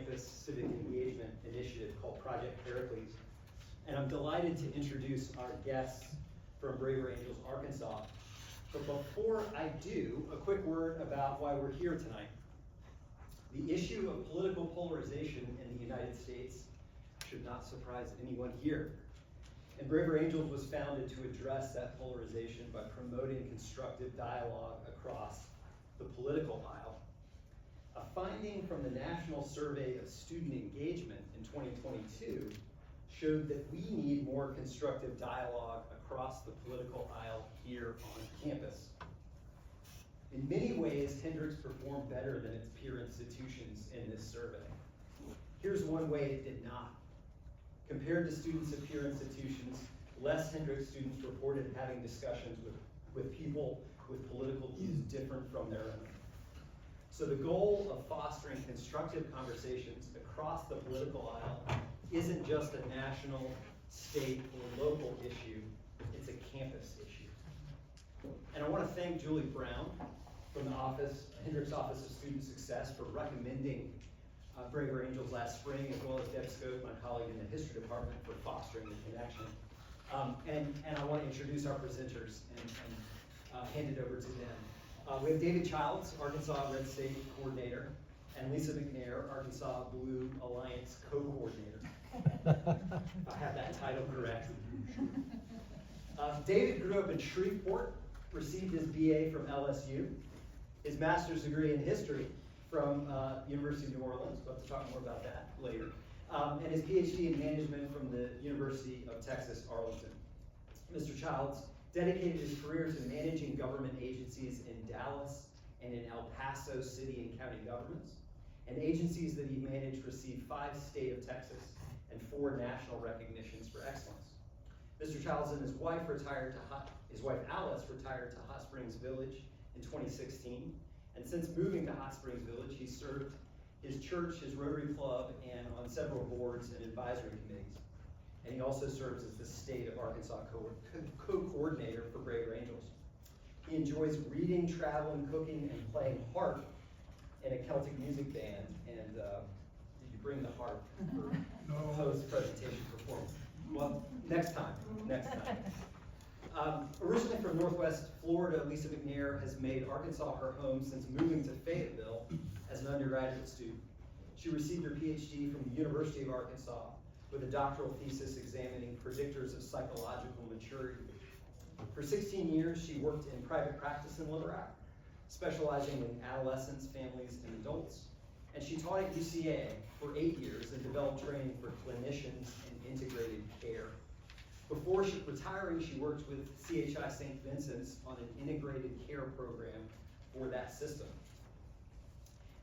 campus civic engagement initiative called Project Pericles. And I'm delighted to introduce our guests from Braver Angels, Arkansas. But before I do, a quick word about why we're here tonight. The issue of political polarization in the United States should not surprise anyone here. And Braver Angels was founded to address that polarization by promoting constructive dialogue across the political aisle. A finding from the National Survey of Student Engagement in 2022 showed that we need more constructive dialogue across the political aisle here on campus. In many ways, Hendrix performed better than its peer institutions in this survey. Here's one way it did not. Compared to students at peer institutions, less Hendrix students reported having discussions with people with political views different from their own. So the goal of fostering constructive conversations across the political aisle isn't just a national, state, or local issue, it's a campus issue. And I want to thank Julie Brown from the Hendrix Office of Student Success for recommending Braver Angels last spring, as well as Deb Scope, my colleague in the history department, for fostering the connection. And I want to introduce our presenters and hand it over to them. We have David Childs, Arkansas Red State Coordinator, and Lisa McNeir, Arkansas Blue Alliance Co-Coordinator. I have that title correct. David grew up in Shreveport, received his BA from LSU, his master's degree in history from University of New Orleans. We'll have to talk more about that later. And his PhD in management from the University of Texas, Arlington. Mr. Childs dedicated his career to managing government agencies in Dallas and in El Paso city and county governments. And agencies that he managed received 5 state of Texas and 4 national recognitions for excellence. Mr. Childs and his wife Alice retired to Hot Springs Village in 2016. And since moving to Hot Springs Village, he served his church, his Rotary Club, and on several boards and advisory committees. And he also serves as the state of Arkansas co-coordinator for Braver Angels. He enjoys reading, traveling, cooking, and playing harp in a Celtic music band. And did you bring the harp for post-presentation performance? Well, next time. Originally from Northwest Florida, Lisa McNeir has made Arkansas her home since moving to Fayetteville as an undergraduate student. She received her PhD from the University of Arkansas with a doctoral thesis examining predictors of psychological maturity. For 16 years, she worked in private practice in Little Rock, specializing in adolescents, families, and adults. And she taught at UCA for 8 years and developed training for clinicians in integrated care. Before retiring, she worked with CHI St. Vincent's on an integrated care program for that system.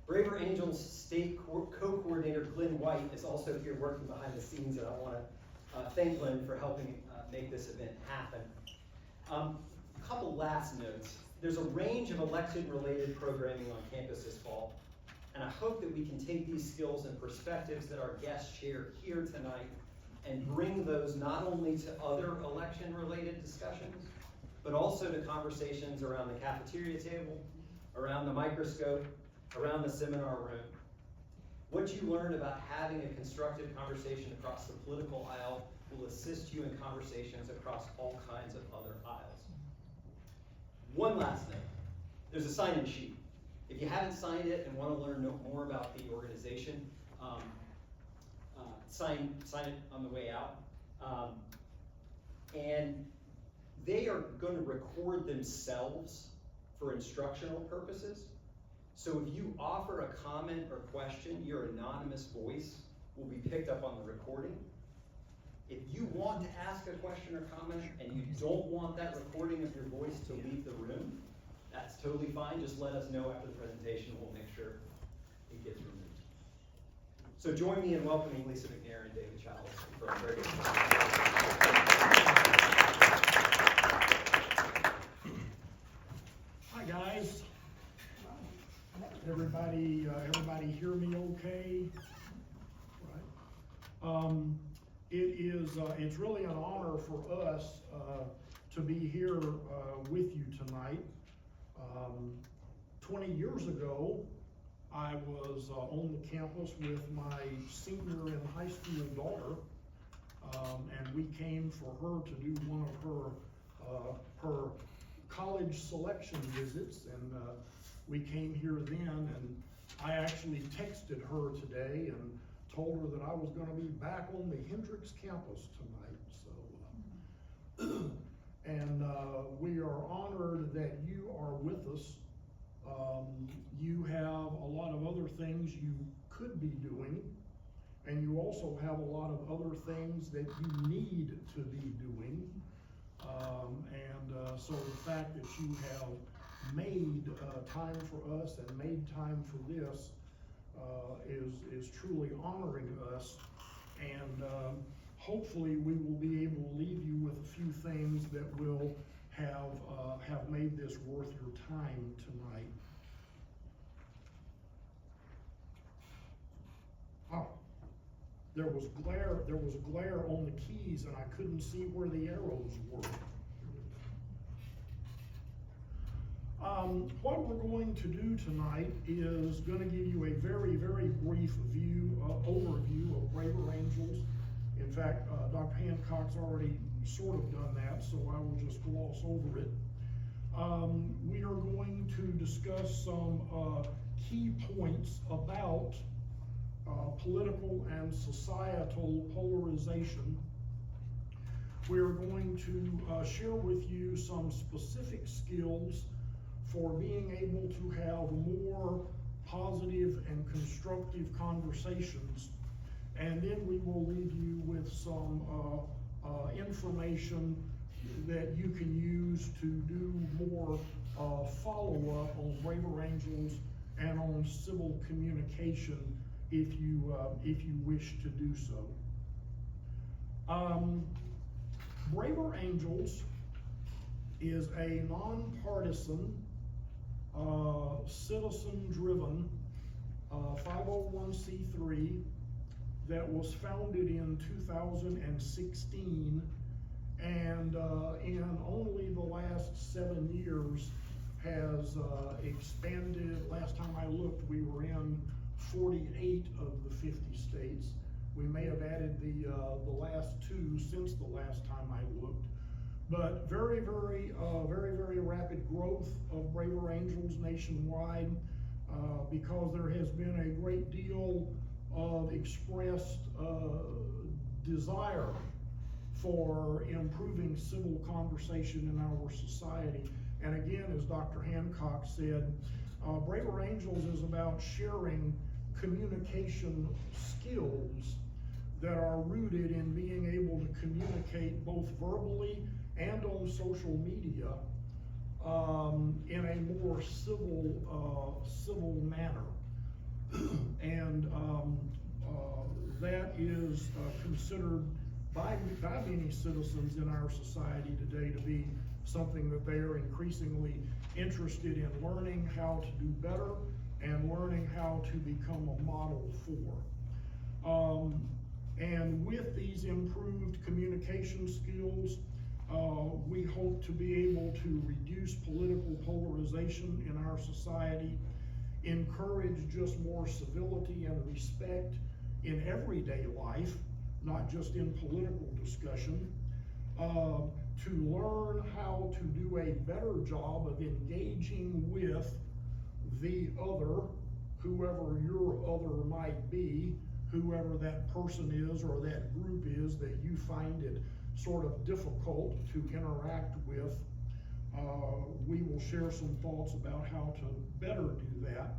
Braver Angels State Co-Coordinator Glenn White is also here working behind the scenes, and I want to thank Glenn for helping make this event happen. A couple last notes. There's a range of election-related programming on campus this fall, and I hope that we can take these skills and perspectives that our guests share here tonight and bring those not only to other election-related discussions, but also to conversations around the cafeteria table, around the microscope, around the seminar room. What you learn about having a constructive conversation across the political aisle will assist you in conversations across all kinds of other aisles. One last note, there's a sign-in sheet. If you haven't signed it and want to learn more about the organization, sign it on the way out. And they are going to record themselves for instructional purposes. So if you offer a comment or question, your anonymous voice will be picked up on the recording. If you want to ask a question or comment and you don't want that recording of your voice to leave the room, that's totally fine. Just let us know after the presentation. We'll make sure it gets removed. So join me in welcoming Lisa McNeir and David Childs from Braver. Hi guys. Everybody hear me okay? Right. It's really an honor for us to be here with you tonight. 20 years ago, I was on the campus with my senior in high school daughter, and we came for her to do one of her college selection visits, and we came here then, and I actually texted her today and told her that I was going to be back on the Hendrix campus tonight. So, and we are honored that you are with us. You have a lot of other things you could be doing, and you also have a lot of other things that you need to be doing. So the fact that you have made time for us and made time for this is truly honoring us, and hopefully we will be able to leave you with a few things that will have made this worth your time tonight. Oh, there was glare on the keys, and I couldn't see where the arrows were. What we're going to do tonight is going to give you a very, very brief overview of Braver Angels. In fact, Dr. Hancock's already sort of done that, so I will just gloss over it. We are going to discuss some key points about political and societal polarization. We are going to share with you some specific skills for being able to have more positive and constructive conversations. And then we will leave you with some information that you can use to do more follow-up on Braver Angels and on civil communication if you wish to do so. Braver Angels is a nonpartisan, citizen-driven 501c3 that was founded in 2016, and in only the last 7 years has expanded. Last time I looked, we were in 48 of the 50 states. We may have added the last 2 since the last time I looked. But very, very rapid growth of Braver Angels nationwide, because there has been a great deal of expressed desire for improving civil conversation in our society. And again, as Dr. Hancock said, Braver Angels is about sharing communication skills that are rooted in being able to communicate both verbally and on social media in a more civil manner. And that is considered by many citizens in our society today to be something that they are increasingly interested in learning how to do better and learning how to become a model for. And with these improved communication skills, we hope to be able to reduce political polarization in our society, encourage just more civility and respect in everyday life, not just in political discussion, to learn how to do a better job of engaging with the other, whoever your other might be, whoever that person is or that group is that you find it sort of difficult to interact with. We will share some thoughts about how to better do that,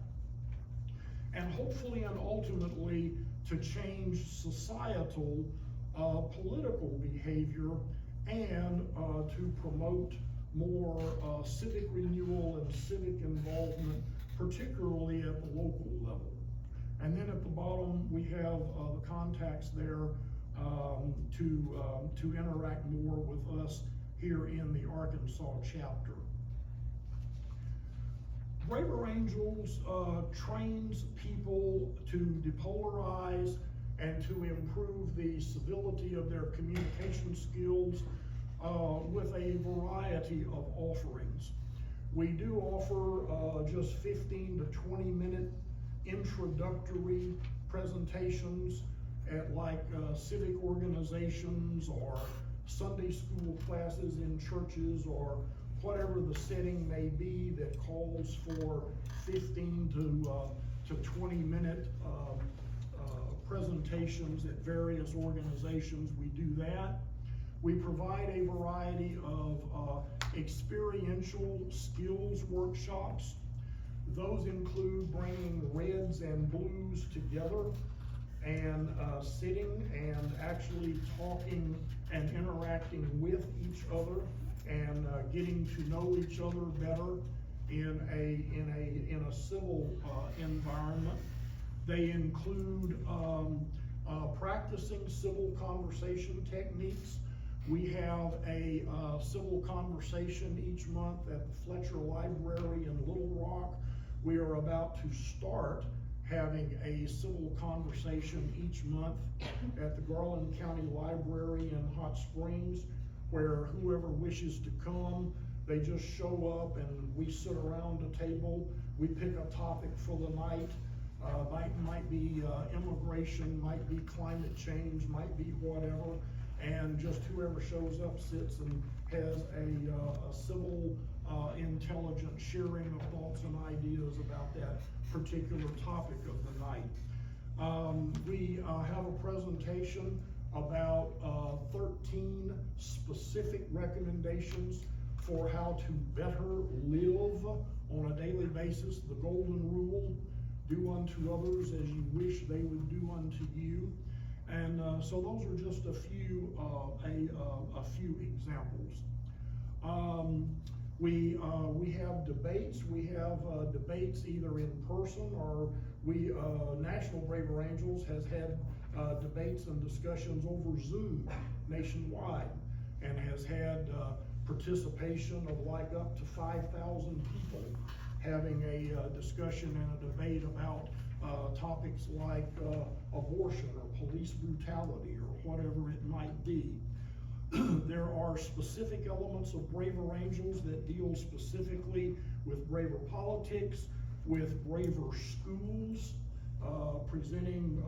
and hopefully and ultimately to change societal political behavior and to promote more civic renewal and civic involvement, particularly at the local level. And then at the bottom, we have the contacts there to interact more with us here in the Arkansas chapter. Braver Angels trains people to depolarize and to improve the civility of their communication skills with a variety of offerings. We do offer just 15 to 20 minute introductory presentations at like civic organizations or Sunday school classes in churches or whatever the setting may be that calls for 15 to 20 minute presentations at various organizations. We do that. We provide a variety of experiential skills workshops. Those include bringing reds and blues together and sitting and actually talking and interacting with each other and getting to know each other better in a civil environment. They include practicing civil conversation techniques. We have a civil conversation each month at the Fletcher Library in Little Rock. We are about to start having a civil conversation each month at the Garland County Library in Hot Springs, where whoever wishes to come, they just show up and we sit around a table. We pick a topic for the night. Might be immigration, might be climate change, might be whatever, and just whoever shows up sits and has a civil, intelligent sharing of thoughts and ideas about that particular topic of the night. We have a presentation about 13 specific recommendations for how to better live on a daily basis. The golden rule: do unto others as you wish they would do unto you. And so those are just a few examples. We have debates. We have debates either in person or National Braver Angels has had debates and discussions over Zoom nationwide and has had participation of like up to 5,000 people having a discussion and a debate about topics like abortion or police brutality or whatever it might be. There are specific elements of Braver Angels that deal specifically with Braver politics, with Braver schools, presenting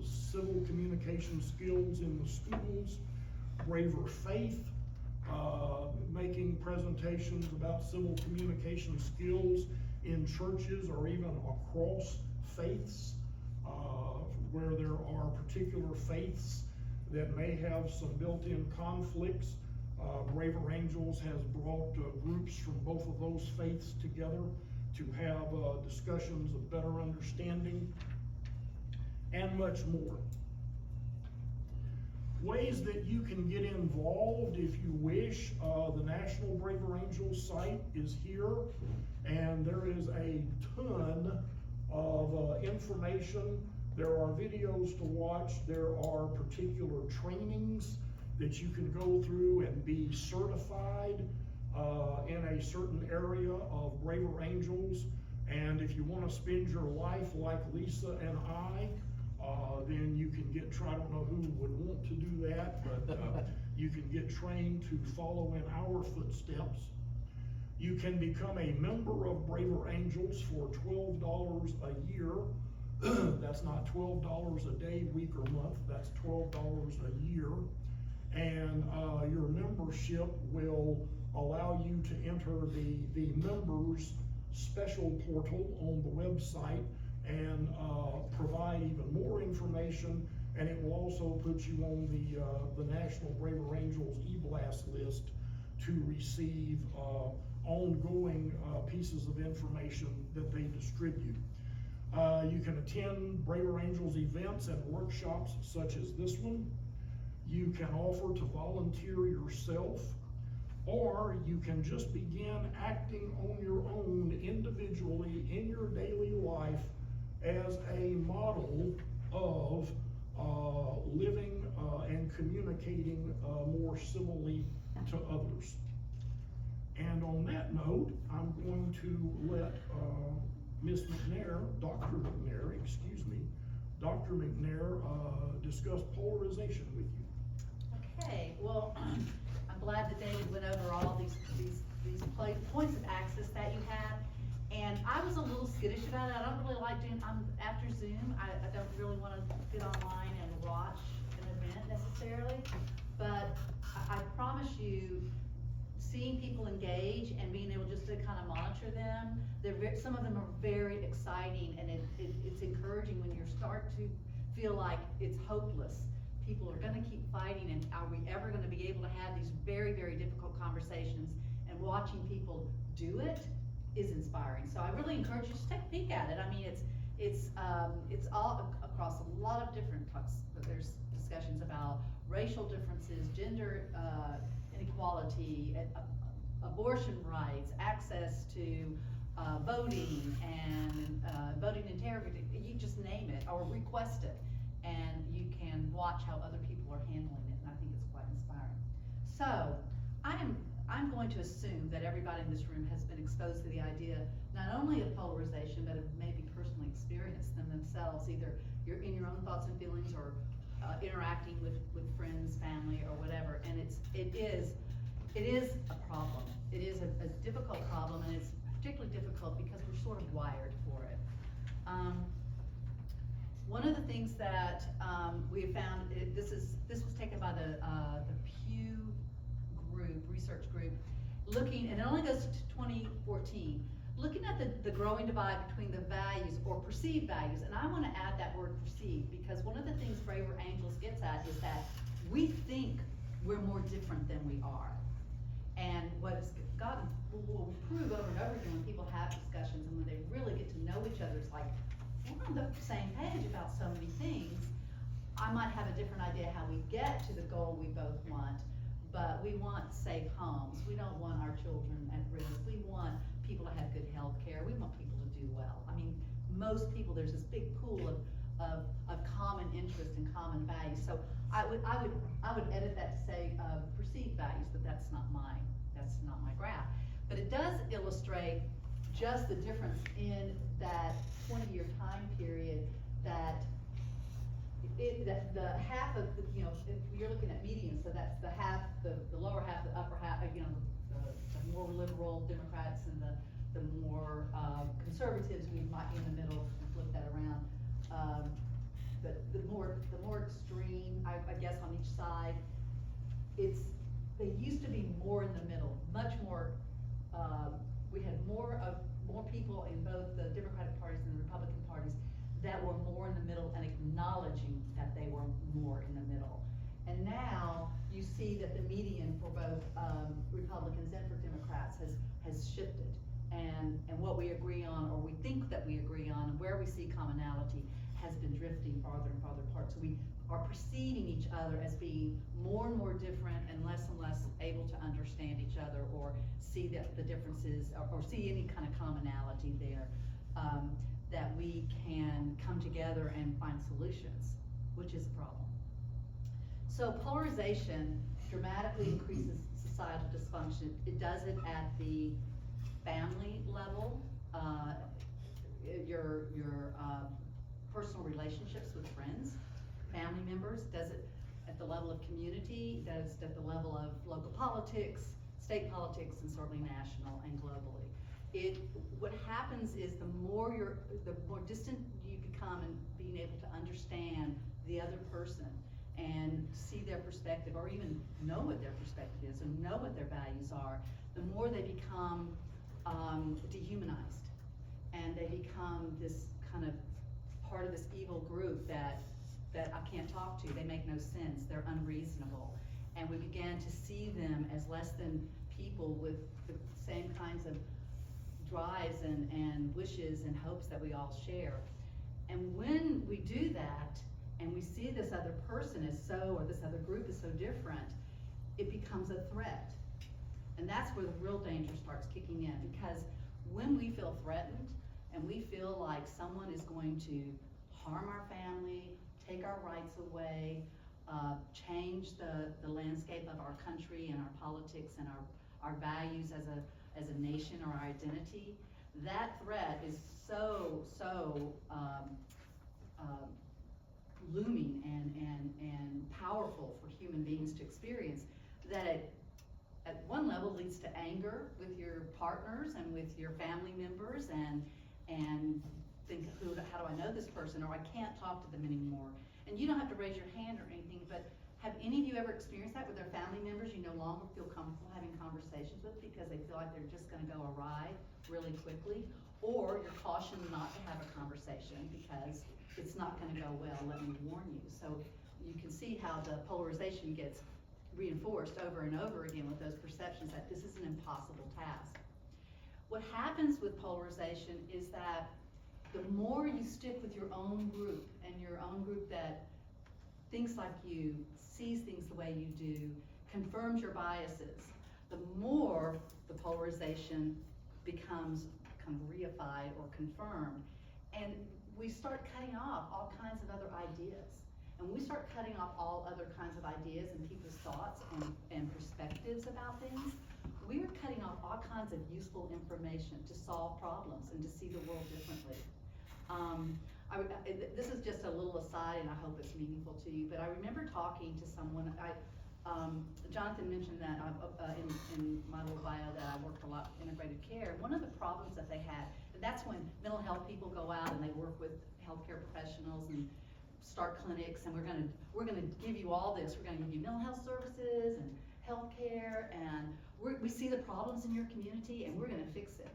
civil communication skills in the schools, Braver faith, making presentations about civil communication skills in churches or even across faiths, where there are particular faiths that may have some built-in conflicts. Braver Angels has brought groups from both of those faiths together to have discussions of better understanding, and much more. Ways that you can get involved if you wish. The National Braver Angels site is here, and there is a ton of information. There are videos to watch. There are particular trainings that you can go through and be certified in a certain area of Braver Angels. And if you want to spend your life like Lisa and I, then you can get, I don't know who would want to do that, but you can get trained to follow in our footsteps. You can become a member of Braver Angels for $12 a year. That's not $12 a day, week, or month. That's $12 a year. And your membership will allow you to enter the members special portal on the website and provide even more information, and it will also put you on the National Braver Angels e-blast list to receive ongoing pieces of information that they distribute. You can attend Braver Angels events and workshops such as this one. You can offer to volunteer yourself, or you can just begin acting on your own individually in your daily life as a model of living and communicating more civilly to others. And on that note, I'm going to let Miss McNair, Dr. McNair, Dr. McNair discuss polarization with you. Okay, well, I'm glad that David went over all these points of access that you have. And I was a little skittish about it. I don't really like doing, after Zoom, I don't really wanna get online and watch an event necessarily. But I promise you, seeing people engage and being able just to kind of monitor them, some of them are very exciting, and it's encouraging when you start to feel like it's hopeless. People are gonna keep fighting, and are we ever gonna be able to have these very, very difficult conversations? And watching people do it is inspiring. So I really encourage you to take a peek at it. I mean, it's all across a lot of different topics. There's discussions about racial differences, gender inequality, abortion rights, access to voting, and voting integrity. You just name it or request it, and you can watch how other people are handling it, and I think it's quite inspiring. So I'm going to assume that everybody in this room has been exposed to the idea not only of polarization, but have maybe personally experienced them themselves, either you're in your own thoughts and feelings, or interacting with friends, family, or whatever. And it is a problem. It is a difficult problem, and it's particularly difficult because we're sort of wired for it. One of the things that we have found, this was taken by the Pew research group, looking, and it only goes to 2014, looking at the growing divide between the values or perceived values. And I want to add that word perceived, because one of the things Braver Angels gets at is that we think we're more different than we are. And what's gotten, will prove over and over again when people have discussions and when they really get to know each other, it's like, we're on the same page about so many things. I might have a different idea how we get to the goal we both want, but we want safe homes. We don't want our children at risk. We want people to have good health care. We want people to do well. I mean, most people, there's this big pool of common interest and common values. So I would edit that to say perceived values, but that's not my graph. But it does illustrate just the difference in that 20-year time period, that the half of the, if you're looking at median, so that's the half, the lower half, the upper half, the more liberal Democrats and the more conservatives, we might be in the middle and flip that around. But the more extreme, I guess, on each side, they used to be more in the middle, much more. We had more people in both the Democratic parties and the Republican parties that were more in the middle and acknowledging that they were more in the middle. And now you see that the median for both Republicans and for Democrats has shifted, and what we agree on, or we think that we agree on, and where we see commonality has been drifting farther and farther apart. So we are perceiving each other as being more and more different and less able to understand each other, or see the differences, or see any kind of commonality there, that we can come together and find solutions, which is a problem. So polarization dramatically increases societal dysfunction. It does it at the family level, your personal relationships with friends, family members, does it at the level of community, does it at the level of local politics, state politics, and certainly national and globally. What happens is the more distant you become in being able to understand the other person and see their perspective, or even know what their perspective is, and know what their values are, the more they become dehumanized, and they become this kind of part of this evil group that I can't talk to. They make no sense. They're unreasonable, and we began to see them as less than people with the same kinds of drives and wishes and hopes that we all share. And when we do that, and we see this other person as so, or this other group is so different, it becomes a threat. And that's where the real danger starts kicking in, because when we feel threatened and we feel like someone is going to harm our family, take our rights away, change the landscape of our country and our politics and our values as a nation or our identity, that threat is so looming and powerful for human beings to experience, that at one level leads to anger with your partners and with your family members, and think, how do I know this person, or I can't talk to them anymore. And you don't have to raise your hand or anything, but have any of you ever experienced that with their family members you no longer feel comfortable having conversations with because they feel like they're just gonna go awry really quickly? Or you're cautioned not to have a conversation because it's not gonna go well, let me warn you. So you can see how the polarization gets reinforced over and over again with those perceptions that this is an impossible task. What happens with polarization is that the more you stick with your own group, and your own group that thinks like you, sees things the way you do, confirms your biases, the more the polarization becomes kind of reified or confirmed. And we start cutting off all kinds of other ideas. And when we start cutting off all other kinds of ideas and people's thoughts and perspectives about things, we are cutting off all kinds of useful information to solve problems and to see the world differently. This is just a little aside, and I hope it's meaningful to you, but I remember talking to someone. Jonathan mentioned that in my little bio that I worked a lot in integrated care. One of the problems that they had, and that's when mental health people go out and they work with healthcare professionals and start clinics, and we're gonna give you all this. We're gonna give you mental health services and healthcare, and we see the problems in your community, and we're gonna fix it.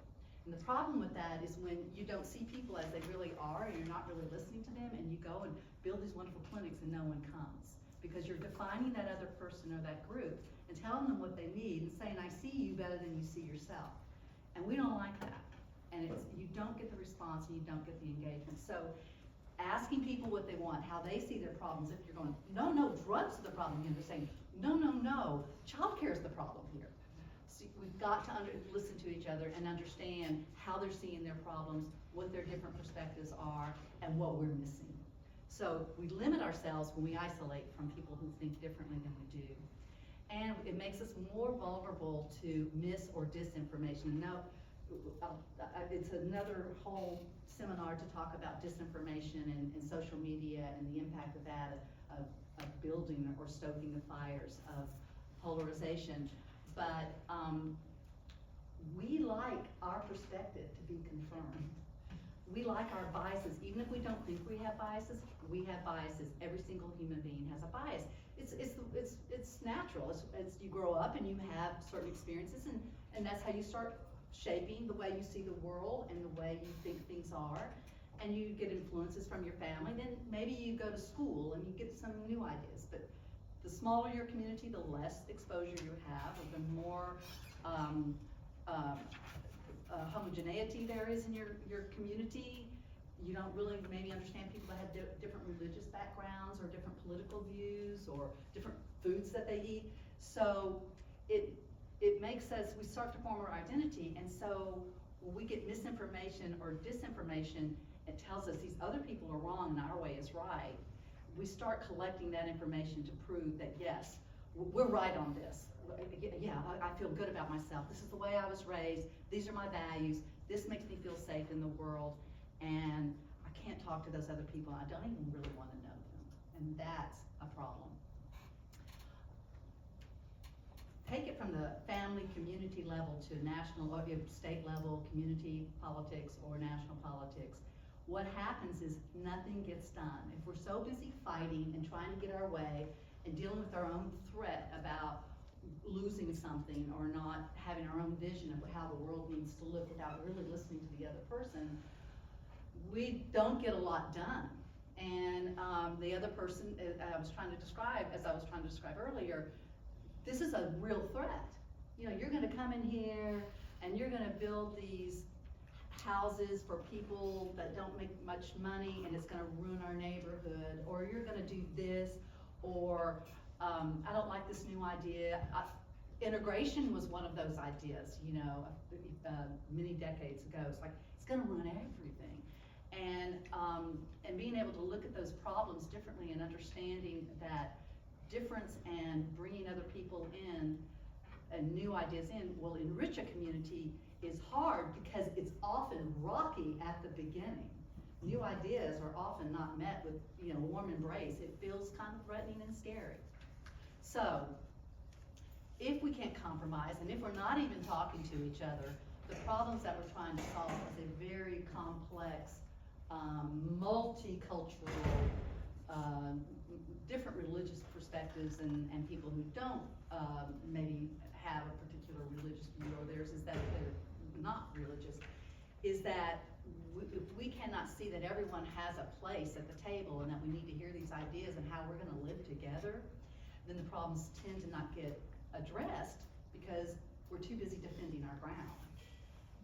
And the problem with that is when you don't see people as they really are, and you're not really listening to them, and you go and build these wonderful clinics and no one comes. Because you're defining that other person or that group and telling them what they need and saying, I see you better than you see yourself. And we don't like that. And you don't get the response and you don't get the engagement. So asking people what they want, how they see their problems, if you're going, no, drugs are the problem here, they're saying, no, childcare is the problem here. So we've got to listen to each other and understand how they're seeing their problems, what their different perspectives are, and what we're missing. So we limit ourselves when we isolate from people who think differently than we do. And it makes us more vulnerable to mis or disinformation. Now, it's another whole seminar to talk about disinformation and social media and the impact of that, of building or stoking the fires of polarization. But we like our perspective to be confirmed. We like our biases, even if we don't think we have biases, we have biases. Every single human being has a bias. It's natural. It's you grow up and you have certain experiences, and that's how you start shaping the way you see the world and the way you think things are. And you get influences from your family. Then maybe you go to school and you get some new ideas. But the smaller your community, the less exposure you have, or the more homogeneity there is in your community. You don't really maybe understand people that have different religious backgrounds or different political views or different foods that they eat. So it makes us, we start to form our identity, and so when we get misinformation or disinformation, it tells us these other people are wrong and our way is right. We start collecting that information to prove that yes, we're right on this. Yeah, I feel good about myself. This is the way I was raised. These are my values. This makes me feel safe in the world. And I can't talk to those other people. I don't even really want to know them. And that's a problem. Take it from the family, community level to national, or state level, community politics or national politics. What happens is nothing gets done. If we're so busy fighting and trying to get our way and dealing with our own threat about losing something or not having our own vision of how the world needs to look without really listening to the other person, we don't get a lot done. And the other person, as I was trying to describe earlier, this is a real threat. You know, you're going to come in here and you're going to build these houses for people that don't make much money, and it's going to ruin our neighborhood, or you're going to do this, or I don't like this new idea. Integration was one of those ideas, you know, many decades ago. It's like, it's going to ruin everything. And being able to look at those problems differently and understanding that difference and bringing other people in and new ideas in will enrich a community is hard because it's often rocky at the beginning. New ideas are often not met with, you know, warm embrace. It feels kind of threatening and scary. So if we can't compromise, and if we're not even talking to each other, the problems that we're trying to solve is a very complex, multicultural, different religious perspectives and people who don't maybe have a particular religious view, or theirs is that they're not religious, is that if we cannot see that everyone has a place at the table and that we need to hear these ideas and how we're going to live together, then the problems tend to not get addressed because we're too busy defending our ground.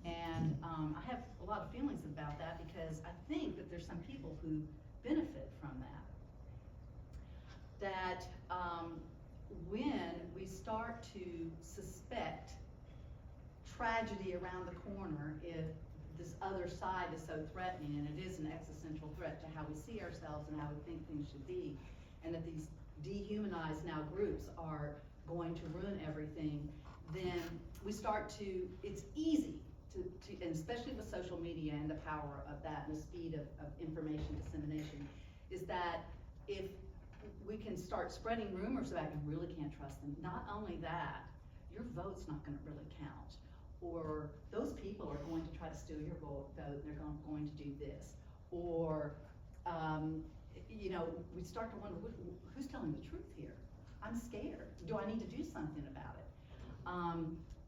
And I have a lot of feelings about that because I think that there's some people who benefit from that. That when we start to suspect tragedy around the corner, if this other side is so threatening, and it is an existential threat to how we see ourselves and how we think things should be, and that these dehumanized now groups are going to ruin everything, then we start to, it's easy to and especially with social media and the power of that and the speed of information dissemination, is that if we can start spreading rumors about you really can't trust them, not only that, your vote's not going to really count. Or those people are going to try to steal your vote, they're going to do this. Or, you know, we start to wonder, who's telling the truth here? I'm scared. Do I need to do something about it?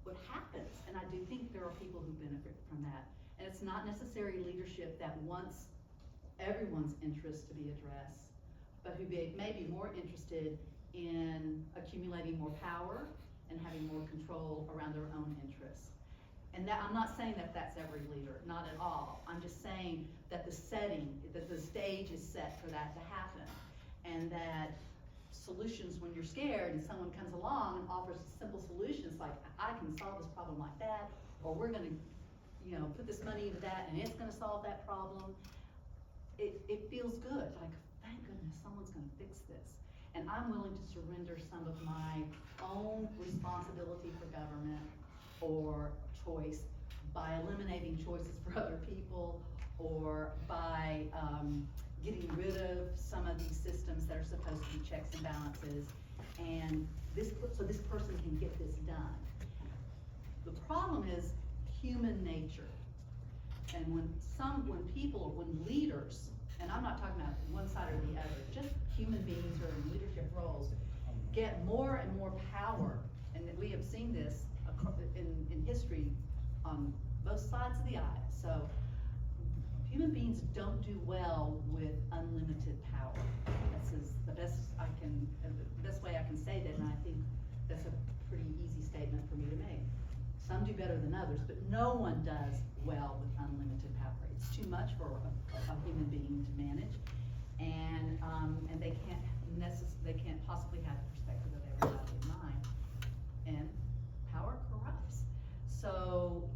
What happens, and I do think there are people who benefit from that, and it's not necessarily leadership that wants everyone's interests to be addressed, but who may be more interested in accumulating more power and having more control around their own interests. And that, I'm not saying that that's every leader, not at all. I'm just saying that the setting, that the stage is set for that to happen. And that solutions, when you're scared and someone comes along and offers simple solutions like, I can solve this problem like that, or we're gonna, you know, put this money into that and it's gonna solve that problem, it feels good, like, thank goodness someone's gonna fix this. And I'm willing to surrender some of my own responsibility for government or choice by eliminating choices for other people, or by getting rid of some of these systems that are supposed to be checks and balances, and so this person can get this done. The problem is human nature. And when people, when leaders, and I'm not talking about one side or the other, just human beings who are in leadership roles, get more and more power, and we have seen this in history on both sides of the aisle. So human beings don't do well with unlimited power. This is the best way I can say that, and I think that's a pretty easy statement for me to make. Some do better than others, but no one does well with unlimited power. It's too much for a human being to manage, and they can't possibly have the perspective of everybody in mind. And power corrupts. So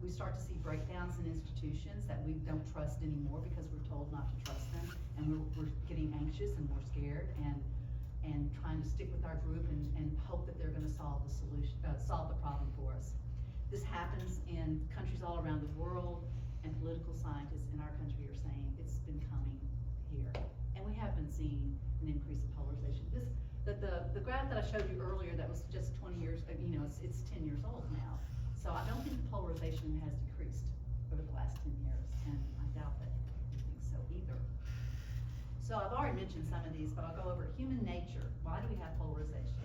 we start to see breakdowns in institutions that we don't trust anymore because we're told not to trust them, and we're getting anxious and we're scared and trying to stick with our group and hope that they're going to solve the problem for us. This happens in countries all around the world, and political scientists in our country are saying it's been coming here, and we have been seeing an increase in polarization. The graph that I showed you earlier, that was just 20 years, you know, it's 10 years old now. So I don't think the polarization has decreased over the last 10 years, and I doubt that you think so either. So I've already mentioned some of these, but I'll go over human nature. Why do we have polarization?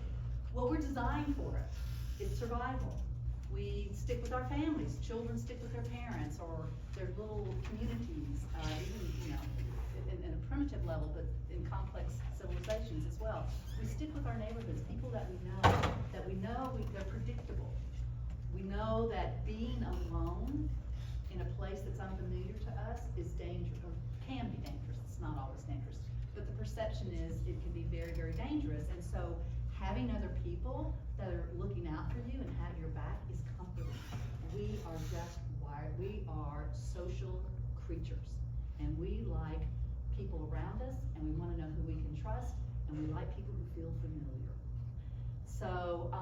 Well, we're designed for it. It's survival. We stick with our families. Children stick with their parents or their little communities, even, you know, in a primitive level, but in complex civilizations as well. We stick with our neighborhoods, people that we know they're predictable. We know that being alone in a place that's unfamiliar to us is dangerous, or can be dangerous. It's not always dangerous, but the perception is it can be very, very dangerous. And so having other people that are looking out for you and have your back is comforting. We are just wired. We are social creatures, and we like people around us, and we want to know who we can trust, and we like people who feel familiar. So,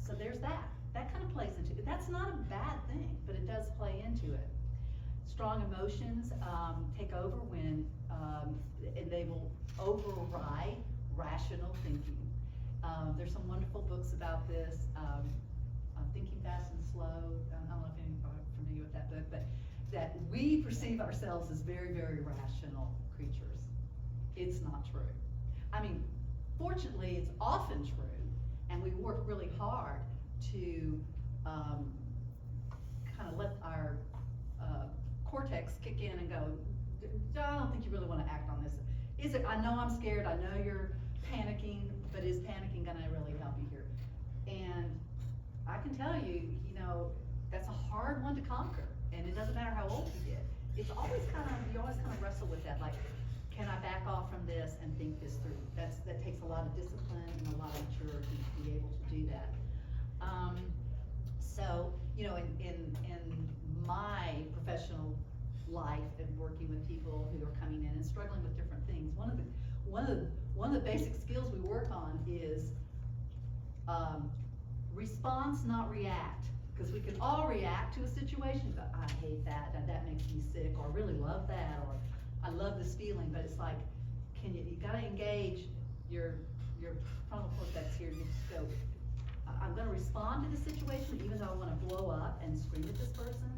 so there's that. That kind of plays into it. That's not a bad thing, but it does play into it. Strong emotions take over when, and they will override rational thinking. There's some wonderful books about this. Thinking Fast and Slow, I don't know if anybody are familiar with that book, but that we perceive ourselves as very, very rational creatures. It's not true. I mean, fortunately, it's often true, and we work really hard to kind of let our cortex kick in and go, I don't think you really want to act on this. Is it, I know I'm scared, I know you're panicking, but is panicking gonna really help you here? And I can tell you, that's a hard one to conquer, and it doesn't matter how old you get. It's always you always kind of wrestle with that, like, can I back off from this and think this through? That takes a lot of discipline and a lot of maturity to be able to do that. So, in my professional life and working with people who are coming in and struggling with different things, one of the basic skills we work on is response, not react. Because we can all react to a situation, but I hate that, that makes me sick, or I really love that, or I love this feeling, but it's like, you gotta engage your frontal cortex here. You just go, I'm gonna respond to the situation, even though I wanna blow up and scream at this person,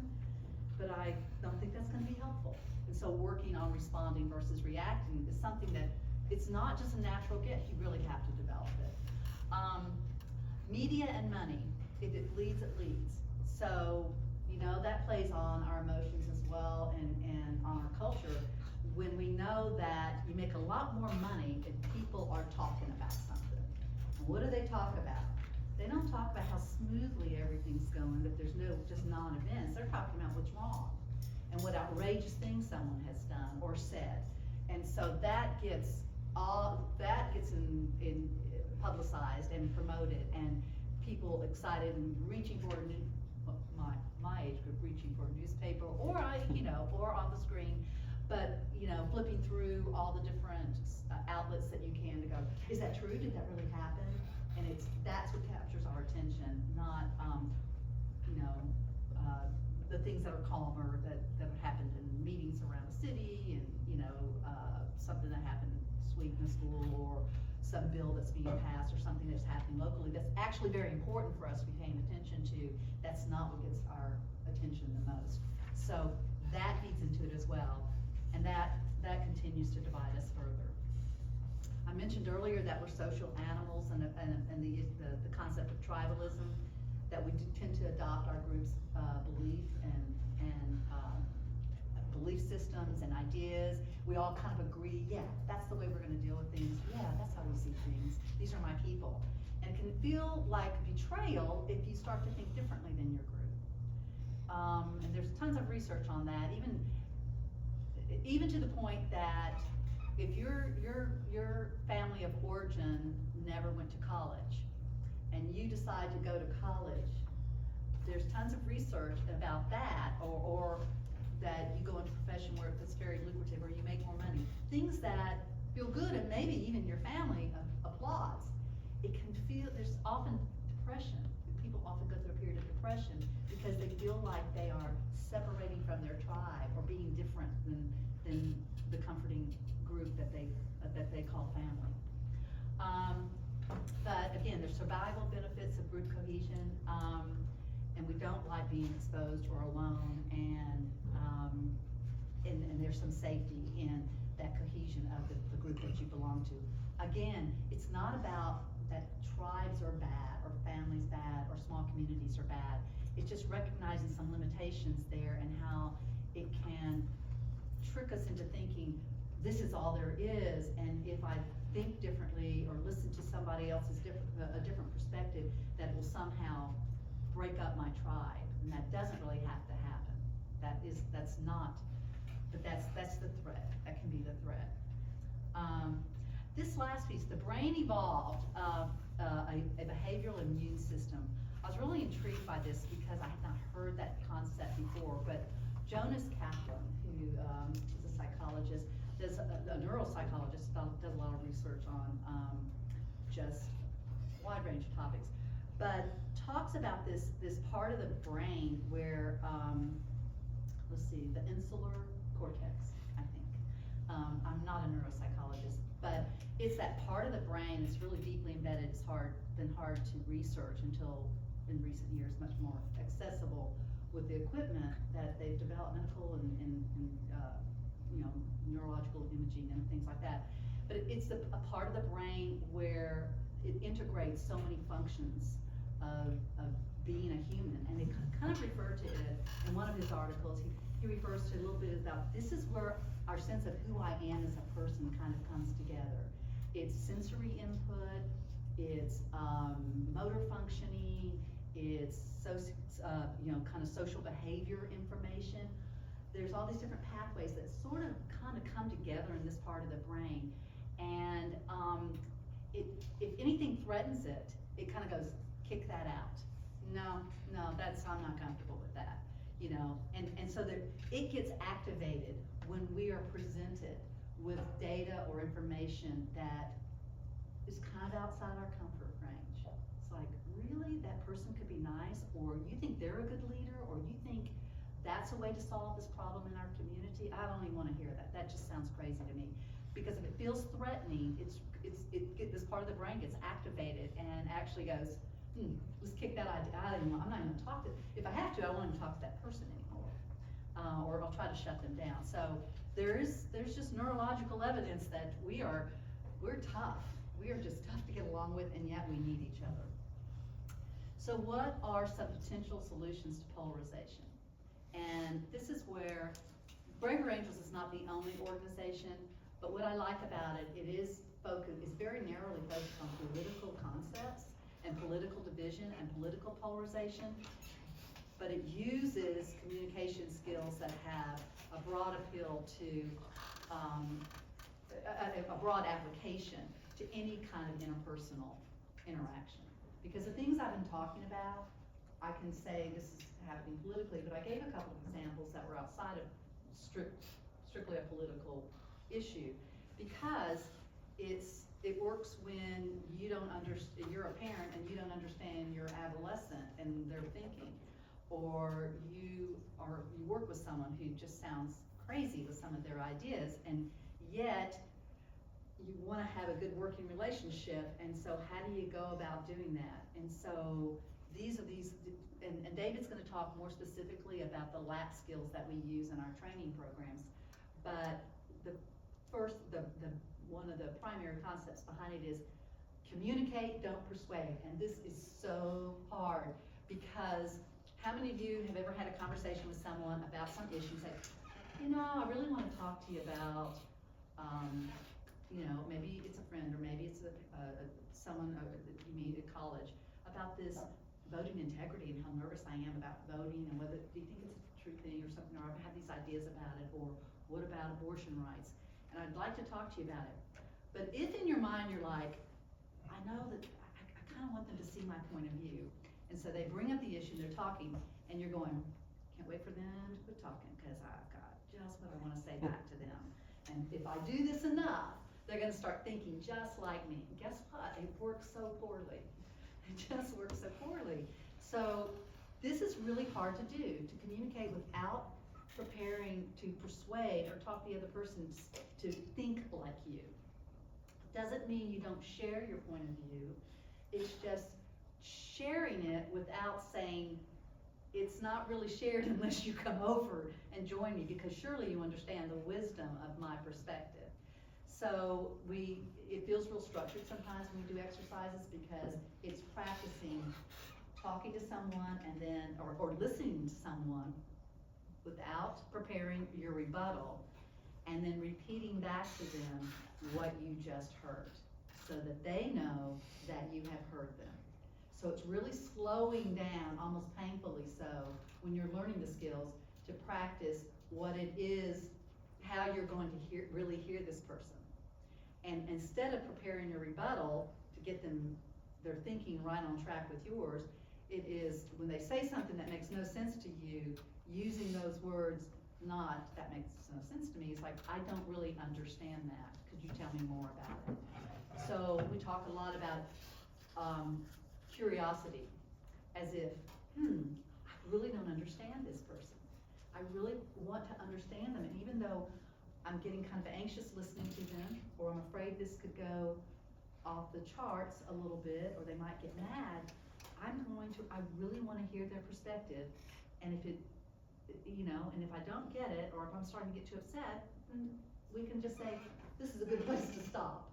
but I don't think that's gonna be helpful. And so working on responding versus reacting is something that, it's not just a natural gift, you really have to develop it. Media and money, if it leads, it leads. So, that plays on our emotions as well and on our culture. When we know that you make a lot more money if people are talking about something. And what do they talk about? They don't talk about how smoothly everything's going, that there's no just non-events. They're talking about what's wrong and what outrageous things someone has done or said. And so that gets in publicized and promoted, and people excited and reaching for my age group reaching for a newspaper or or on the screen, but flipping through all the different outlets that you can to go, is that true? Did that really happen? And that's what captures our attention, not the things that are calmer that happened in meetings around the city, and something that happened sweet in the school, or some bill that's being passed, or something that's happening locally that's actually very important for us to be paying attention to. That's not what gets our attention the most. So that feeds into it as well, and that continues to divide us further. I mentioned earlier that we're social animals, and the concept of tribalism, that we tend to adopt our group's belief and belief systems and ideas. We all kind of agree, yeah, that's the way we're gonna deal with things. Yeah, that's how we see things. These are my people. And it can feel like betrayal if you start to think differently than your group. And there's tons of research on that, even to the point that if your family of origin never went to college and you decide to go to college, there's tons of research about that, or that you go into a profession where it's very lucrative, or you make more money. Things that feel good, and maybe even your family applauds. It can feel, there's often depression. People often go through a period of depression because they feel like they are separating from their tribe, or being different than the comforting group that they call family. But again, there's survival benefits of group cohesion, and we don't like being exposed or alone, and there's some safety in that cohesion of the group that you belong to. Again, it's not about that tribes are bad, or families bad, or small communities are bad. It's just recognizing some limitations there, and how it can trick us into thinking this is all there is, and if I think differently or listen to somebody else's a different perspective, that will somehow break up my tribe, and that doesn't really have to happen. That's not, but that's the threat. That can be the threat. This last piece, the brain evolved a behavioral immune system. I was really intrigued by this because I had not heard that concept before, but Jonas Kaplan, who is a psychologist, a neuropsychologist, does a lot of research on just a wide range of topics, but talks about this part of the brain where, let's see, the insular cortex, I think. I'm not a neuropsychologist, but it's that part of the brain that's really deeply embedded. It's been hard to research until in recent years, much more accessible with the equipment that they've developed, medical and you know, neurological imaging and things like that. But it's a part of the brain where it integrates so many functions of being a human. And they kind of refer to it in one of his articles. He refers to a little bit about, this is where our sense of who I am as a person kind of comes together. It's sensory input, it's motor functioning, it's you know, kind of social behavior information. There's all these different pathways that sort of kind of come together in this part of the brain. And if anything threatens it, it kind of goes, kick that out. No, I'm not comfortable with that, you know. And so it gets activated when we are presented with data or information that is kind of outside our comfort range. It's like, really, that person could be nice, or you think they're a good leader, or you think that's a way to solve this problem in our community? I don't even want to hear that. That just sounds crazy to me. Because if it feels threatening, this part of the brain gets activated and actually goes, let's kick that idea. I'm not even going to talk to. If I have to, I won't even talk to that person anymore, or I'll try to shut them down. So there's just neurological evidence that we're tough. We are just tough to get along with, and yet we need each other. So what are some potential solutions to polarization? And this is where Braver Angels is not the only organization, but what I like about it, it's very narrowly focused on political concepts and political division and political polarization, but it uses communication skills that have a broad appeal to, a broad application to any kind of interpersonal interaction. Because the things I've been talking about, I can say this is happening politically, but I gave a couple of examples that were outside of strictly a political issue, because it works when you're a parent and you don't understand your adolescent and their thinking, or you work with someone who just sounds crazy with some of their ideas, and yet you want to have a good working relationship. And so how do you go about doing that? And so these are and David's going to talk more specifically about the LAP skills that we use in our training programs. But one of the primary concepts behind it is communicate, don't persuade. And this is so hard, because how many of you have ever had a conversation with someone about some issue and say, you know, I really want to talk to you about, you know, maybe it's a friend, or maybe it's someone that you meet at college, about this voting integrity and how nervous I am about voting, and whether, do you think it's a true thing or something, or I've had these ideas about it, or what about abortion rights? And I'd like to talk to you about it. But if in your mind you're like, I know that I kind of want them to see my point of view, and so they bring up the issue, they're talking, and you're going, can't wait for them to quit talking, because I've got just what I want to say back to them. And if I do this enough, they're going to start thinking just like me. And guess what? It works so poorly. It just works so poorly. So this is really hard to do, to communicate without preparing to persuade or talk the other person to think like you. It doesn't mean you don't share your point of view. It's just sharing it without saying, it's not really shared unless you come over and join me, because surely you understand the wisdom of my perspective. So it feels real structured sometimes when we do exercises, because it's practicing talking to someone and then, or listening to someone without preparing your rebuttal, and then repeating back to them what you just heard, so that they know that you have heard them. So it's really slowing down, almost painfully so, when you're learning the skills, to practice what it is, how you're going to really hear this person. And instead of preparing your rebuttal to get their thinking right on track with yours, it is when they say something that makes no sense to you, using those words, not, that makes no sense to me. It's like, I don't really understand that. Could you tell me more about it? So we talk a lot about curiosity, as if, I really don't understand this person. I really want to understand them. And even though I'm getting kind of anxious listening to them, or I'm afraid this could go off the charts a little bit, or they might get mad, I really wanna hear their perspective. And if it, and if I don't get it, or if I'm starting to get too upset, then we can just say, this is a good place to stop.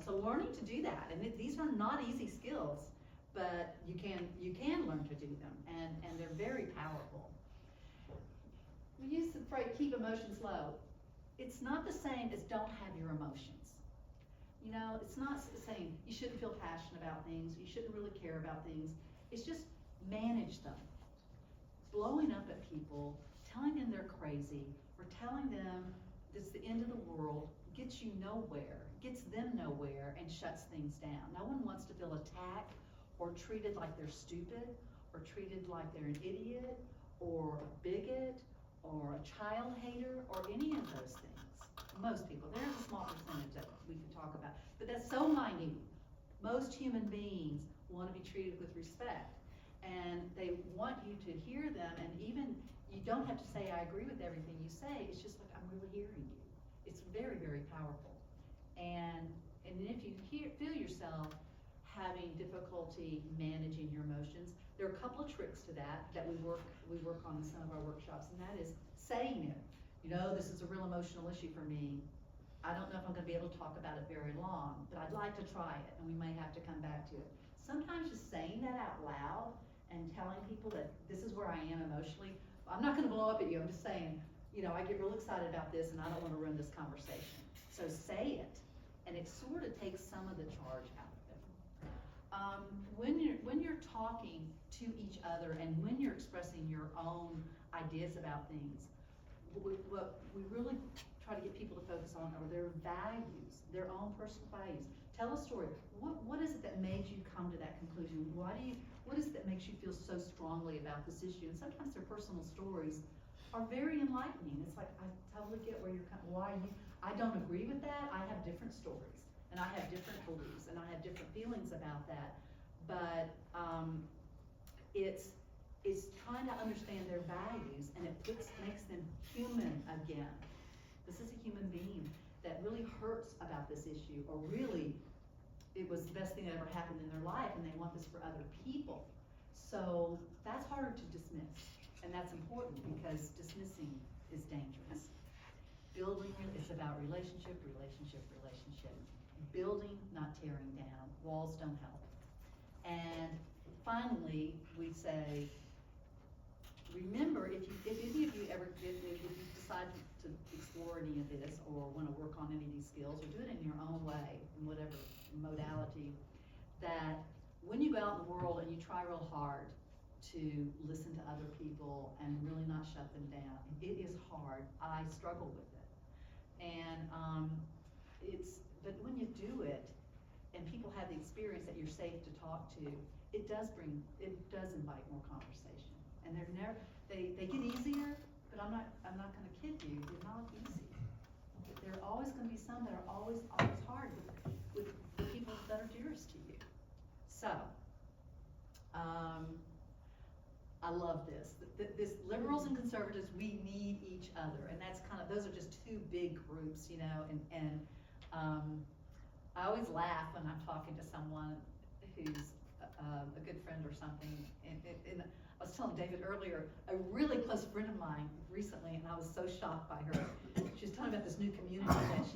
So learning to do that, and these are not easy skills, but you can learn to do them, and they're very powerful. We use the phrase, keep emotions low. It's not the same as don't have your emotions. It's not saying you shouldn't feel passionate about things, you shouldn't really care about things. It's just manage them. Blowing up at people, telling them they're crazy, or telling them it's the end of the world, gets you nowhere, gets them nowhere, and shuts things down. No one wants to feel attacked or treated like they're stupid, or treated like they're an idiot, or a bigot, or a child hater, or any of those things. Most people, there's a small percentage that we can talk about, but that's so minute. Most human beings want to be treated with respect, and they want you to hear them, and even, you don't have to say, I agree with everything you say, it's just like, I'm really hearing you. It's very, very powerful. And if you feel yourself having difficulty managing your emotions, there are a couple of tricks to that we work on in some of our workshops, and that is saying it. This is a real emotional issue for me. I don't know if I'm gonna be able to talk about it very long, but I'd like to try it, and we may have to come back to it. Sometimes just saying that out loud and telling people that this is where I am emotionally, I'm not gonna blow up at you, I'm just saying, I get real excited about this and I don't wanna ruin this conversation. So say it, and it sort of takes some of the charge out of it. When you're talking to each other and when you're expressing your own ideas about things, what we really try to get people to focus on are their values, their own personal values. Tell a story. What is it that made you come to that conclusion? What is it that makes you feel so strongly about this issue? And sometimes their personal stories are very enlightening. It's like, I totally get where you're coming. I don't agree with that. I have different stories, and I have different beliefs, and I have different feelings about that. But it's trying to understand their values, and it makes them human again. This is a human being that really hurts about this issue, or really it was the best thing that ever happened in their life, and they want this for other people. So that's harder to dismiss, and that's important because dismissing is dangerous. Building is about relationship. Building, not tearing down. Walls don't help. And finally, we say, remember, if any of you ever if you decide to explore any of this, or want to work on any of these skills, or do it in your own way, in whatever modality, that when you go out in the world and you try real hard to listen to other people and really not shut them down, it is hard. I struggle with it. And but when you do it, and people have the experience that you're safe to talk to, it does invite more conversation. And they get easier, but I'm not gonna kid you, they're not easy. There are always gonna be some that are always hard with the people that are dearest to you. So, I love this. This liberals and conservatives, we need each other, and that's those are just two big groups, and I always laugh when I'm talking to someone who's a good friend or something, and I was telling David earlier, a really close friend of mine recently, and I was so shocked by her. She was talking about this new community that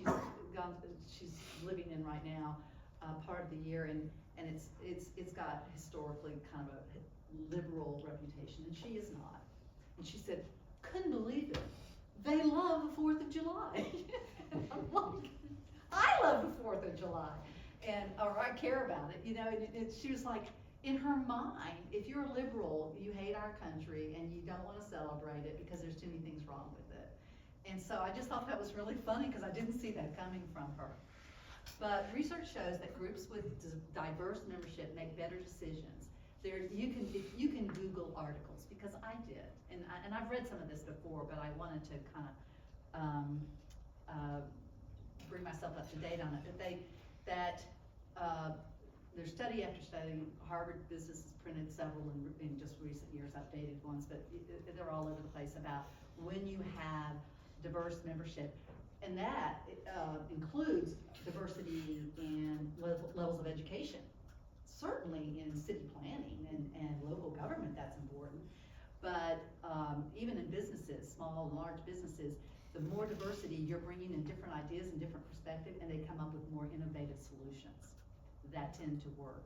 she's living in right now, part of the year, and it's got historically kind of a liberal reputation, and she is not. And she said, couldn't believe it. They love the 4th of July. And I'm like, I love the 4th of July, or I care about it, and she was like, in her mind, if you're a liberal, you hate our country and you don't want to celebrate it because there's too many things wrong with it. And so I just thought that was really funny because I didn't see that coming from her. But research shows that groups with diverse membership make better decisions. You can Google articles, because I did, and I've read some of this before, but I wanted to kind of bring myself up to date on it. But there's study after study. Harvard Business has printed several in just recent years, updated ones, but they're all over the place about when you have diverse membership, and that includes diversity certainly in city planning and local government, that's important. But even in businesses, small and large businesses, the more diversity you're bringing in different ideas and different perspective, and they come up with more innovative solutions that tend to work.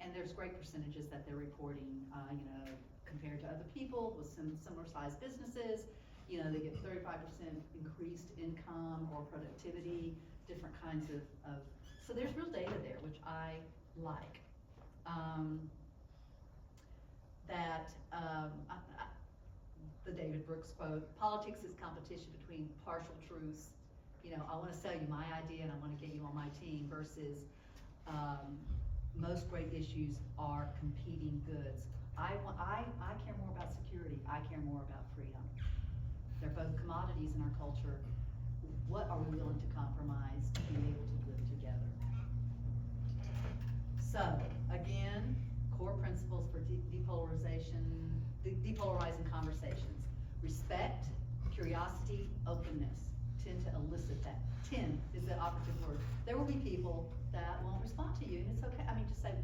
And there's great percentages that they're reporting, compared to other people with some similar sized businesses. They get 35% increased income or productivity, different kinds of, so there's real data there, which I like. The David Brooks quote, politics is competition between partial truths. I want to sell you my idea and I want to get you on my team versus most great issues are competing goods. I care more about security. I care more about freedom. They're both commodities in our culture. What are we willing to compromise to be able to live together? So, again, core principles for depolarizing conversations. Respect, curiosity, openness tend to elicit that. Tend is the operative word. There will be people that won't respond to you, and it's okay. Just say,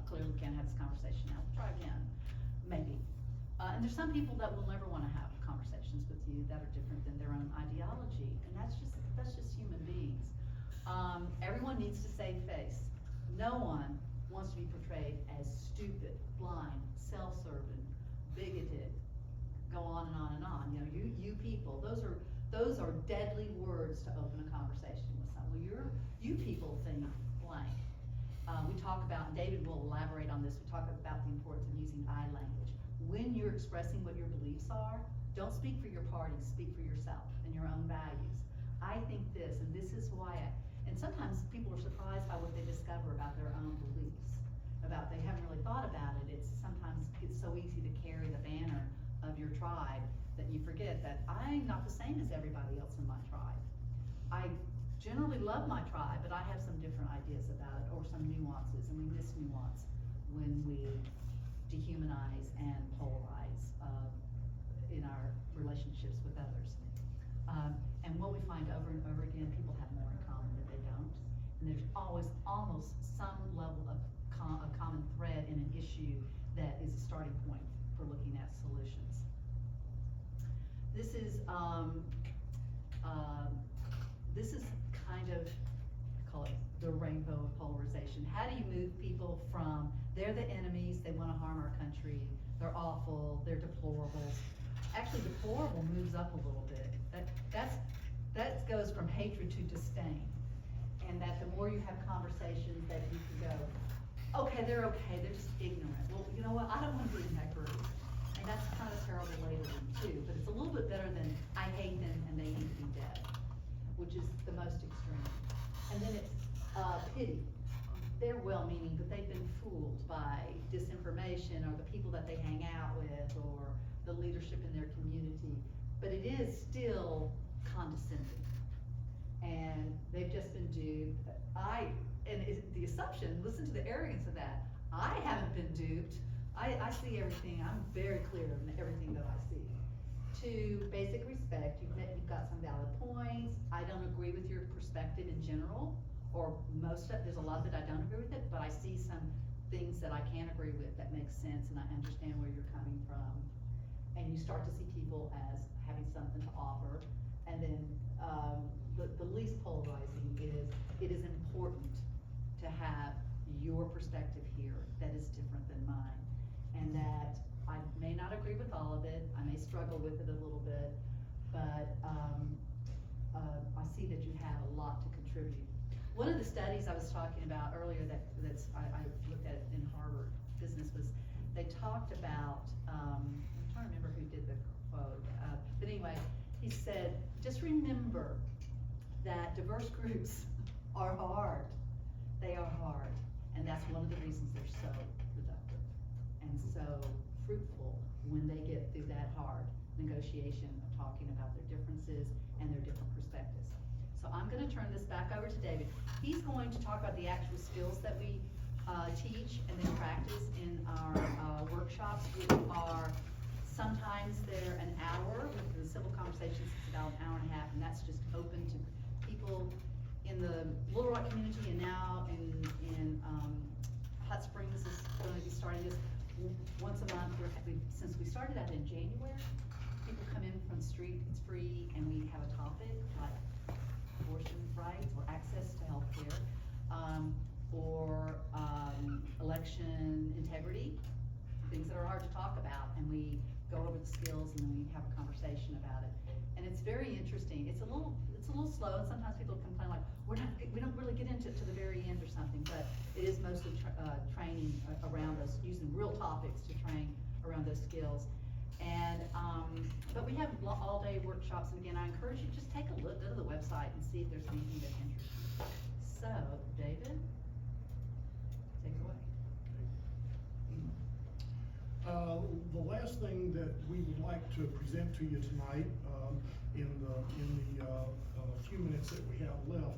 clearly we can't have this conversation now. We'll try again, maybe. And there's some people that will never want to have conversations with you that are different than their own ideology, and that's just human beings. Everyone needs to save face. No one wants to be portrayed as stupid, blind, self-serving, bigoted, go on and on and on. You people, those are deadly words to open a conversation with someone. Well, you people think blank. We talk about, and David will elaborate on this, we talk about the importance of using I language. When you're expressing what your beliefs are, don't speak for your party, speak for yourself and your own values. I think this, and this is why and sometimes people are surprised by what they discover about their own beliefs, about they haven't really thought about it. Sometimes it's so easy to carry the banner of your tribe that you forget that I'm not the same as everybody else in my tribe. I generally love my tribe, but I have some different ideas about it or some nuances, and we miss nuance when we dehumanize and polarize in our relationships with others. And what we find over and over again, people have more in common than they don't. And there's always almost some level of a common thread in an issue that is a starting point for looking at solutions. This is kind of, I call it the rainbow of polarization. How do you move people from, they're the enemies, they want to harm our country, they're awful, they're deplorable. Actually, deplorable moves up a little bit. That goes from hatred to disdain. And that the more you have conversations that you can go, okay, they're just ignorant. Well, you know what, I don't want to be in that group. And that's kind of terrible labeling too, but it's a little bit better than I hate them and they need to be dead, which is the most extreme. And then it's pity. They're well-meaning, but they've been fooled by disinformation or the people that they hang out with or the leadership in their community. But it is still condescending. And they've just been duped. The assumption, listen to the arrogance of that. I haven't been duped. I see everything, I'm very clear of everything that I see. To basic respect, you've got some valid points. I don't agree with your perspective in general, or there's a lot of it I don't agree with it, but I see some things that I can agree with that make sense and I understand where you're coming from. And you start to see people as having something to offer. And then the least polarizing is, it is important to have your perspective here that is different than mine. And that I may not agree with all of it, I may struggle with it a little bit, but I see that you have a lot to contribute. One of the studies I was talking about earlier I looked at in Harvard Business was, they talked about, I'm trying to remember who did the quote, but anyway, he said, just remember that diverse groups are hard. They are hard, and that's one of the reasons they're so productive and so fruitful when they get through that hard negotiation of talking about their differences and their different perspectives. So I'm going to turn this back over to David. He's going to talk about the actual skills that we teach and then practice in our workshops, which are sometimes they're an hour. With the civil conversations, it's about an hour and a half, and that's just open to people in the Little Rock community, and now in Hot Springs is month, since we started out in January, people come in from the street, it's free, and we have a topic like abortion rights or access to healthcare, or election integrity, things that are hard to talk about, and we go over the skills and then we have a conversation about it. And it's very interesting. It's a little slow, and sometimes people complain like, we don't really get into it to the very end or something, but it is mostly training around us, using real topics to train around those skills. And, but we have all day workshops, and again, I encourage you, just take a look, go to the website and see if there's anything that interests you. So, David, take it away. The last thing that we would like to present to you tonight, in the few minutes that we have left,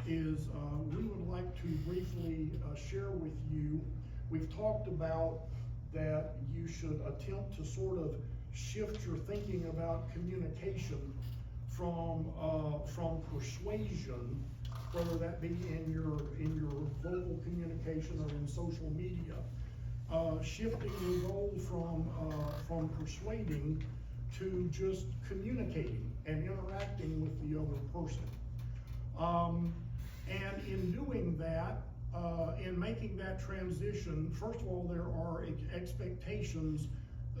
is we would like to briefly share with you. We've talked about that you should attempt to sort of shift your thinking about communication from persuasion, whether that be in your vocal communication or in social media. Shifting your goal from persuading to just communicating and interacting with the other person. And in doing that, in making that transition, first of all, there are expectations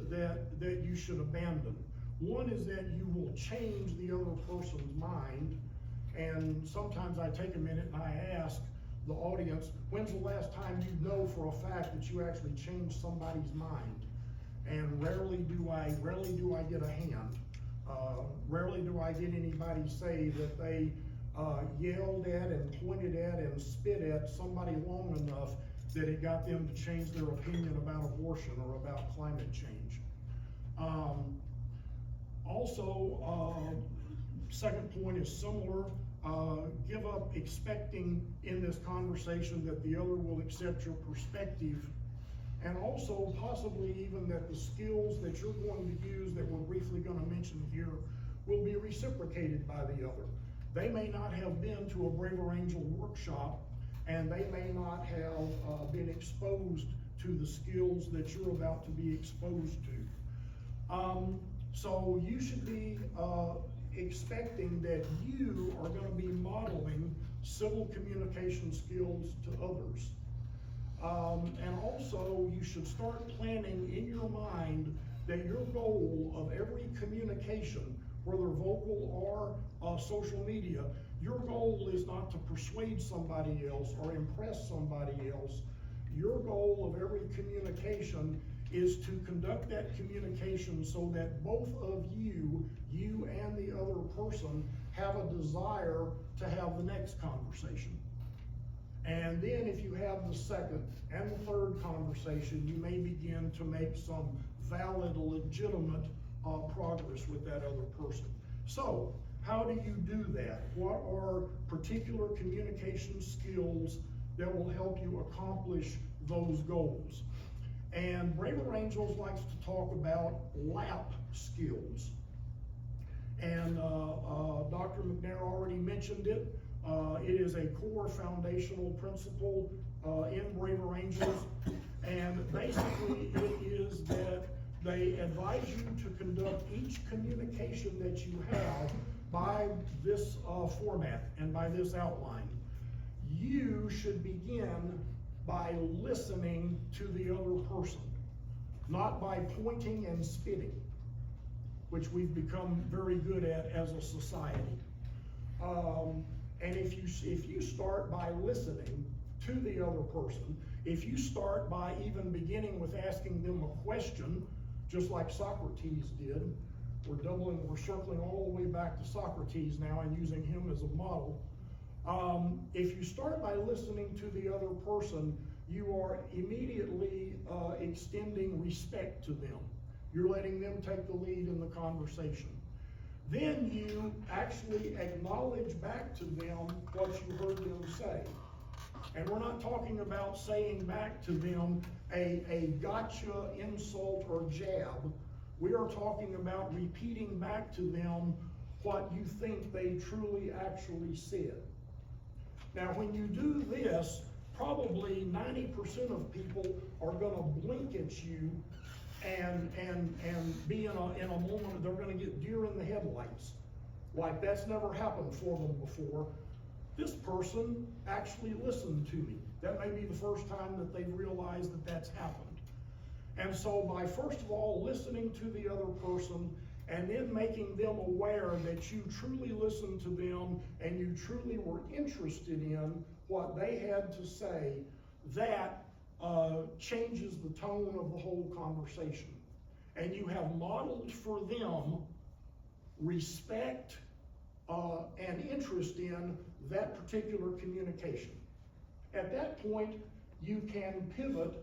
that you should abandon. One is that you will change the other person's mind, and sometimes I take a minute and I ask the audience, when's the last time you know for a fact that you actually changed somebody's mind? And rarely do I get a hand. Rarely do I get anybody say that they yelled at and pointed at and spit at somebody long enough that it got them to change their opinion about abortion or about climate change. Second point is similar. Give up expecting in this conversation that the other will accept your perspective, and also possibly even that the skills that you're going to use that we're briefly going to mention here will be reciprocated by the other. They may not have been to a Braver Angel workshop, and they may not have been exposed to the skills that you're about to be exposed to. So you should be expecting that you are going to be modeling civil communication skills to others. And also you should start planning in your mind that your goal of every communication, whether vocal or social media, your goal is not to persuade somebody else or impress somebody else. Your goal of every communication is to conduct that communication so that both of you and the other person, have a desire to have the next conversation. And then if you have the second and the third conversation, you may begin to make some valid, legitimate progress with that other person. So, how do you do that? What are particular communication skills that will help you accomplish those goals? And Braver Angels likes to talk about LAP skills. And Dr. McNair already mentioned it. It is a core foundational principle in Braver Angels. And basically it is that they advise you to conduct each communication that you have by this format and by this outline. You should begin by listening to the other person, not by pointing and spitting, which we've become very good at as a society. And if you start by listening to the other person, if you start by even beginning with asking them a question, just like Socrates did, we're circling all the way back to Socrates now and using him as a model. If you start by listening to the other person, you are immediately extending respect to them. You're letting them take the lead in the conversation. Then you actually acknowledge back to them what you heard them say. And we're not talking about saying back to them a gotcha, insult, or jab. We are talking about repeating back to them what you think they truly actually said. Now, when you do this, probably 90% of people are going to blink at you and be in a moment they're gonna get deer in the headlights. Like that's never happened for them before. This person actually listened to me. That may be the first time that they've realized that that's happened. And so by first of all listening to the other person and then making them aware that you truly listened to them and you truly were interested in what they had to say, that changes the tone of the whole conversation. And you have modeled for them respect and interest in that particular communication. At that point, you can pivot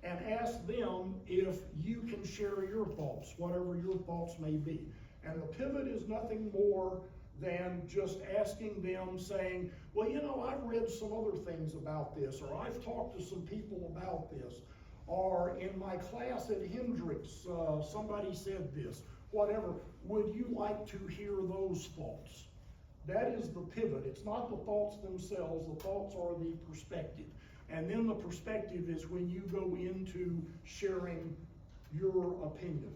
and ask them if you can share your thoughts, whatever your thoughts may be. And the pivot is nothing more than just asking them, saying, well, you know, I've read some other things about this, or I've talked to some people about this, or in my class at Hendrix, somebody said this, whatever. Would you like to hear those thoughts? That is the pivot. It's not the thoughts themselves. The thoughts are the perspective. And then the perspective is when you go into sharing your opinion.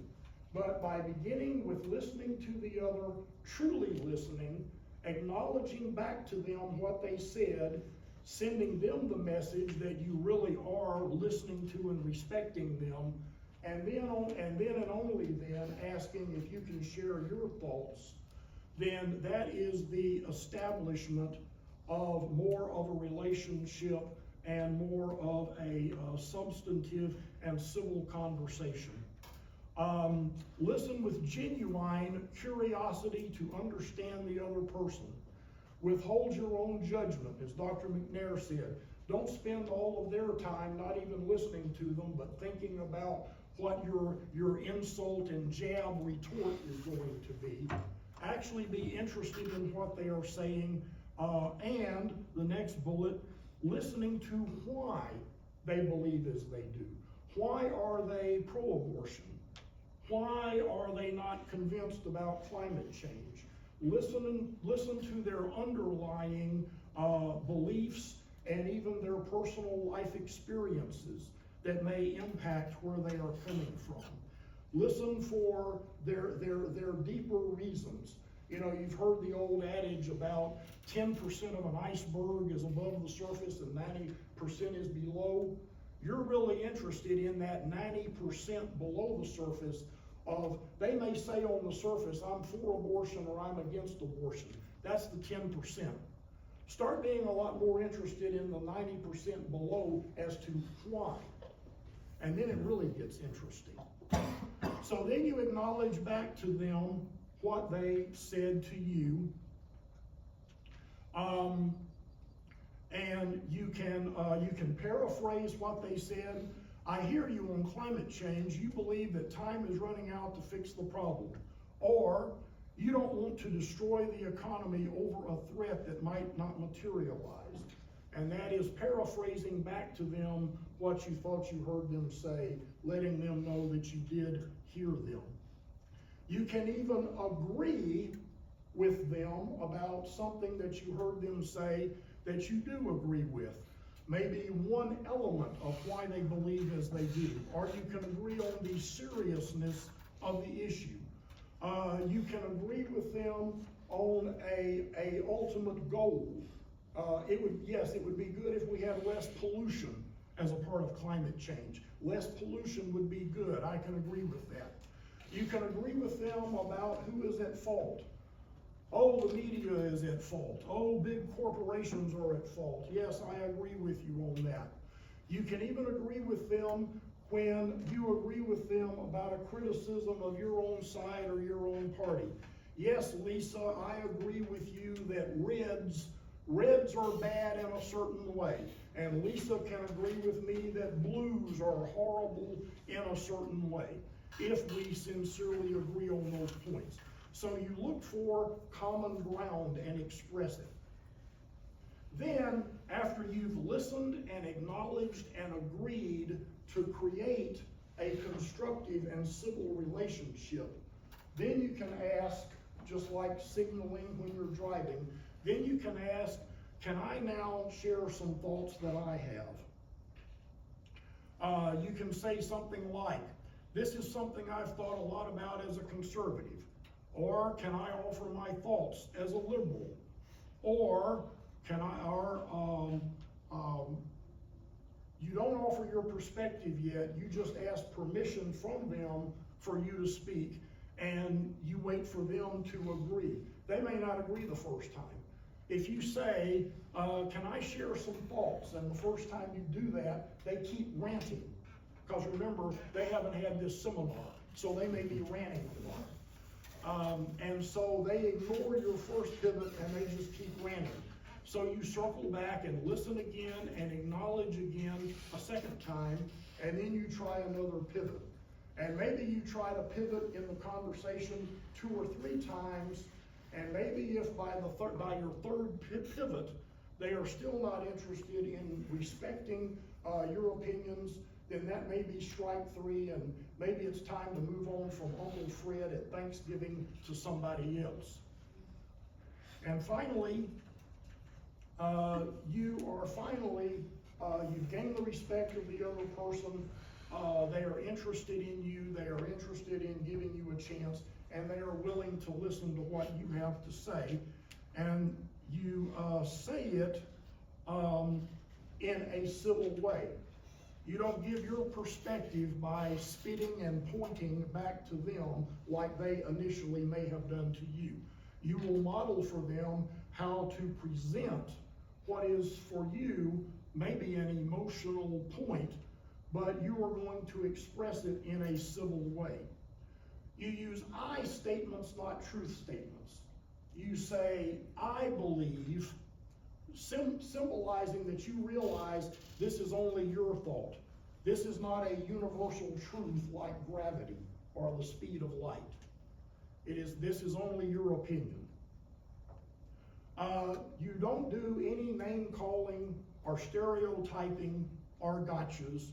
But by beginning with listening to the other, truly listening, acknowledging back to them what they said, sending them the message that you really are listening to and respecting them, and then and only then asking if you can share your thoughts, then that is the establishment of more of a relationship and more of a substantive and civil conversation. Listen with genuine curiosity to understand the other person. Withhold your own judgment, as Dr. McNair said. Don't spend all of their time not even listening to them, but thinking about what your insult and jab retort is going to be. Actually be interested in what they are saying, and the next bullet, listening to why they believe as they do. Why are they pro-abortion? Why are they not convinced about climate change? Listen to their underlying beliefs and even their personal life experiences that may impact where they are coming from. Listen for their deeper reasons. You know, you've heard the old adage about 10% of an iceberg is above the surface and 90% is below. You're really interested in that 90% below the surface of, they may say on the surface, I'm for abortion or I'm against abortion. That's the 10%. Start being a lot more interested in the 90% below as to why. And then it really gets interesting. So then you acknowledge back to them what they said to you. And you can paraphrase what they said. I hear you on climate change. You believe that time is running out to fix the problem. Or you don't want to destroy the economy over a threat that might not materialize. And that is paraphrasing back to them what you thought you heard them say, letting them know that you did hear them. You can even agree with them about something that you heard them say that you do agree with. Maybe one element of why they believe as they do. Or you can agree on the seriousness of the issue. You can agree with them on a ultimate goal. It would be good if we had less pollution as a part of climate change. Less pollution would be good. I can agree with that. You can agree with them about who is at fault. Oh, the media is at fault. Oh, big corporations are at fault. Yes, I agree with you on that. You can even agree with them when you agree with them about a criticism of your own side or your own party. Yes, Lisa, I agree with you that reds are bad in a certain way. And Lisa can agree with me that blues are horrible in a certain way, if we sincerely agree on those points. So you look for common ground and express it. Then, after you've listened and acknowledged and agreed to create a constructive and civil relationship, then you can ask, just like signaling when you're driving, then you can ask, can I now share some thoughts that I have? You can say something like, This is something I've thought a lot about as a conservative. Or can I offer my thoughts as a liberal? Or can I, you don't offer your perspective yet, you just ask permission from them for you to speak, and you wait for them to agree. They may not agree the first time. If you say, can I share some thoughts? And the first time you do that, they keep ranting. Because remember, they haven't had this seminar, so they may be ranting a lot. And so they ignore your first pivot and they just keep ranting. So you circle back and listen again and acknowledge again a second time, and then you try another pivot. And maybe you try to pivot in the conversation 2 or 3 times, and maybe if by your third pivot, they are still not interested in respecting your opinions, then that may be strike 3, and maybe it's time to move on from Uncle Fred at Thanksgiving to somebody else. And finally, you've gained the respect of the other person. They are interested in you, they are interested in giving you a chance, and they are willing to listen to what you have to say. And you say it in a civil way. You don't give your perspective by spitting and pointing back to them like they initially may have done to you. You will model for them how to present what is for you maybe an emotional point, but you are going to express it in a civil way. You use I statements, not truth statements. You say, I believe, symbolizing that you realize this is only your thought. This is not a universal truth like gravity or the speed of light. This is only your opinion. You don't do any name calling or stereotyping or gotchas.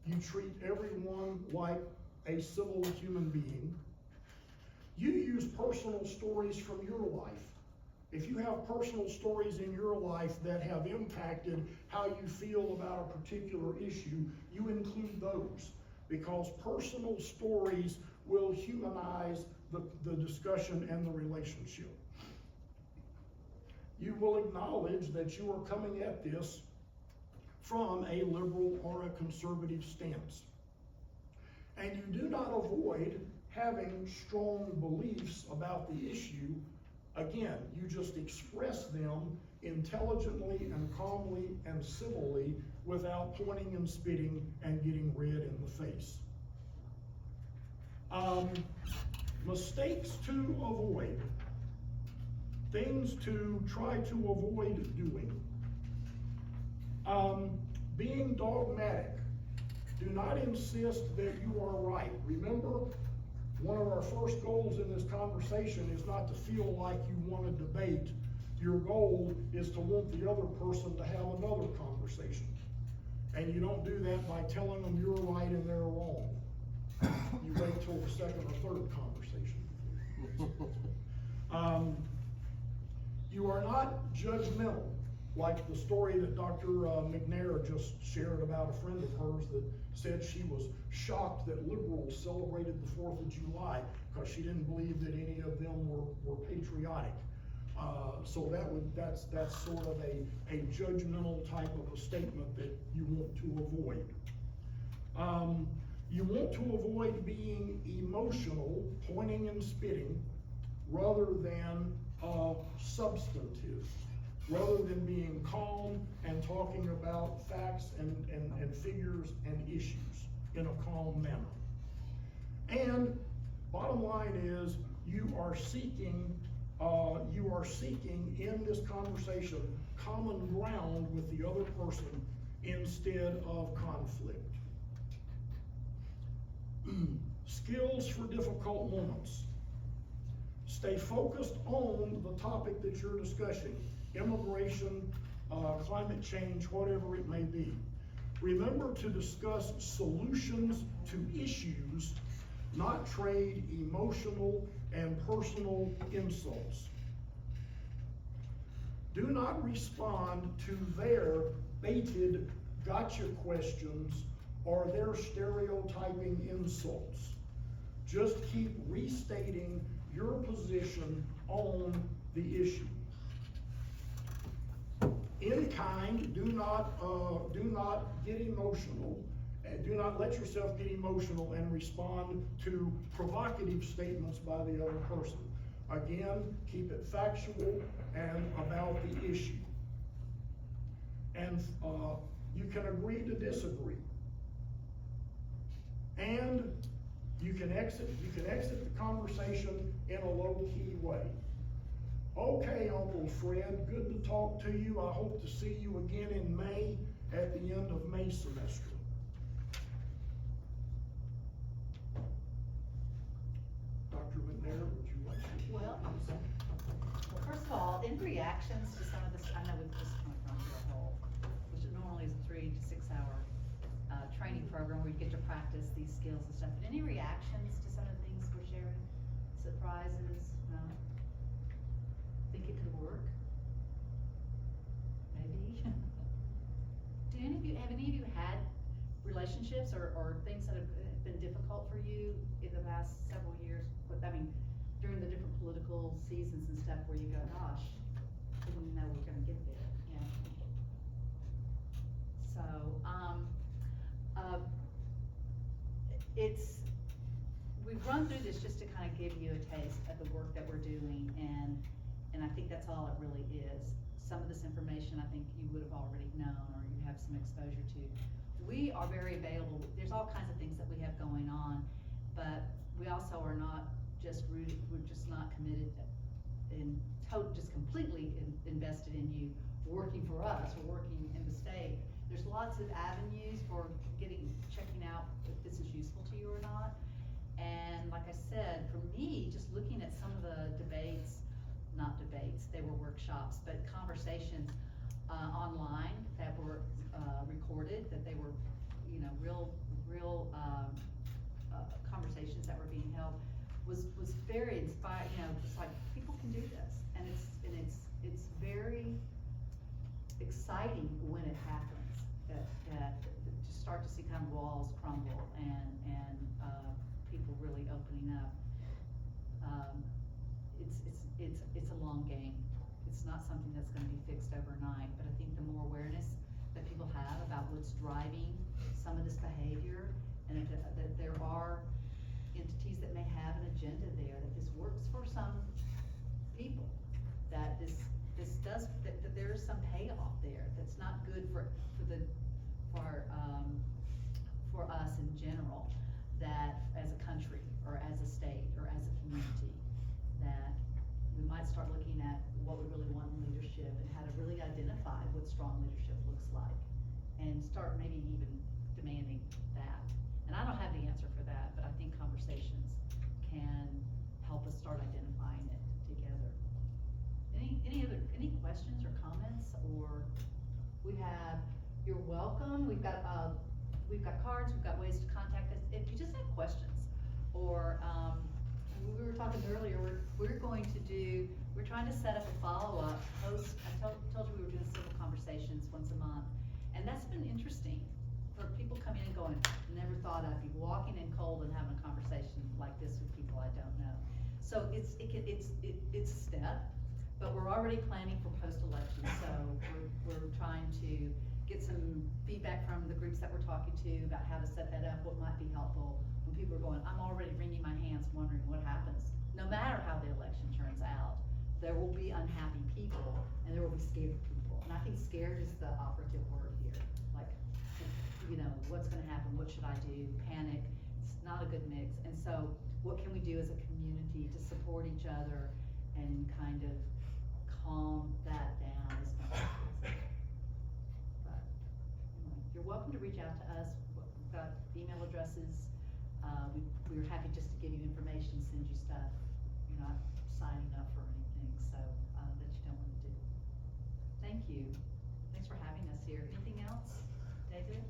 You treat everyone like a civil human being. You use personal stories from your life. If you have personal stories in your life that have impacted how you feel about a particular issue, you include those, because personal stories will humanize the discussion and the relationship. You will acknowledge that you are coming at this from a liberal or a conservative stance. And you do not avoid having strong beliefs about the issue. Again, you just express them intelligently and calmly and civilly without pointing and spitting and getting red in the face. Mistakes to avoid. Things to try to avoid doing. Being dogmatic. Do not insist that you are right. Remember, one of our first goals in this conversation is not to feel like you want to debate. Your goal is to want the other person to have another conversation. And you don't do that by telling them you're right and they're wrong. You wait till the second or third conversation. You are not judgmental, like the story that Dr. McNair just shared about a friend of hers that said she was shocked that liberals celebrated the 4th of July because she didn't believe that any of them were patriotic. So that's sort of a judgmental type of a statement that you want to avoid. You want to avoid being emotional, pointing and spitting, rather than substantive, rather than being calm and talking about facts and figures and issues in a calm manner. And bottom line is, you are seeking in this conversation common ground with the other person instead of conflict. Skills for difficult moments. Stay focused on the topic that you're discussing, immigration, climate change, whatever it may be. Remember to discuss solutions to issues, not trade emotional and personal insults. Do not respond to their baited gotcha questions or they're stereotyping insults. Just keep restating your position on the issue. In kind, do not get emotional, and do not let yourself get emotional and respond to provocative statements by the other person. Again, keep it factual and about the issue. And you can agree to disagree. And you can exit the conversation in a low-key way. Okay, Uncle Fred, good to talk to you. I hope to see you again in May at the end of May semester. Dr. McNair, would you like to? Well, first of all, in reactions to some of this, I know we've just kind of gone through a whole, which normally is a 3 to 6 hour training program where you get to practice these skills and stuff. But any reactions to some of the things we're sharing? Surprises? No? Think it could work? Maybe? Have any of you had relationships or things that have been difficult for you in the past several years? I mean, during the different political seasons and stuff where you go, gosh, didn't know we were gonna get there, yeah. So, we've run through this just to kind of give you a taste of the work that we're doing, and I think that's all it really is. Some of this information I think you would have already known or you have some exposure to. We are very available. There's all kinds of things that we have going on, but we also are not just rooted, we're just not committed and just completely invested in you working for us or working in the state. There's lots of avenues for checking out if this is useful to you or not. And like I said, for me, just looking at some of the not debates, they were workshops, but conversations online that were recorded, that they were, real conversations that were being held, was very inspiring. It's like people can do this, and it's very exciting when it happens. That to start to see kind of walls crumble and people really opening up. It's a long game. It's not something that's going to be fixed overnight, but I think the more awareness that people have about what's driving some of this behavior, and that there are entities that may have an agenda there, that this works for some people, that that there is some payoff there that's not good for us in general, that as a country or as a state or as a community, that we might start looking at what we really want in leadership and how to really identify what strong leadership looks like, and start maybe even demanding that. And I don't have the answer for that, but I think conversations can help us start identifying it together. Any questions or comments? Or you're welcome. We've got cards, we've got ways to contact us if you just have questions. Or we were talking earlier, we're trying to set up a follow-up post. I told you we were doing civil conversations once a month, and that's been interesting for people coming in and going, never thought I'd be walking in cold and having a conversation like this with people I don't know. So it's a step, but we're already planning for post-election. So we're trying to get some feedback from the groups that we're talking to about how to set that up, what might be helpful. When people are going, I'm already wringing my hands wondering what happens. No matter how the election turns out, there will be unhappy people and there will be scared people. And I think scared is the operative word here. Like, what's gonna happen? What should I do? Panic. It's not a good mix. And so what can we do as a community to support each other and kind of calm that down as much as possible? But anyway, you're welcome to reach out to us. We've got email addresses. We're happy just to give you information, send you stuff. You're not signing up for anything, so that you don't want to do. Thank you. Thanks for having us here. Anything else, David?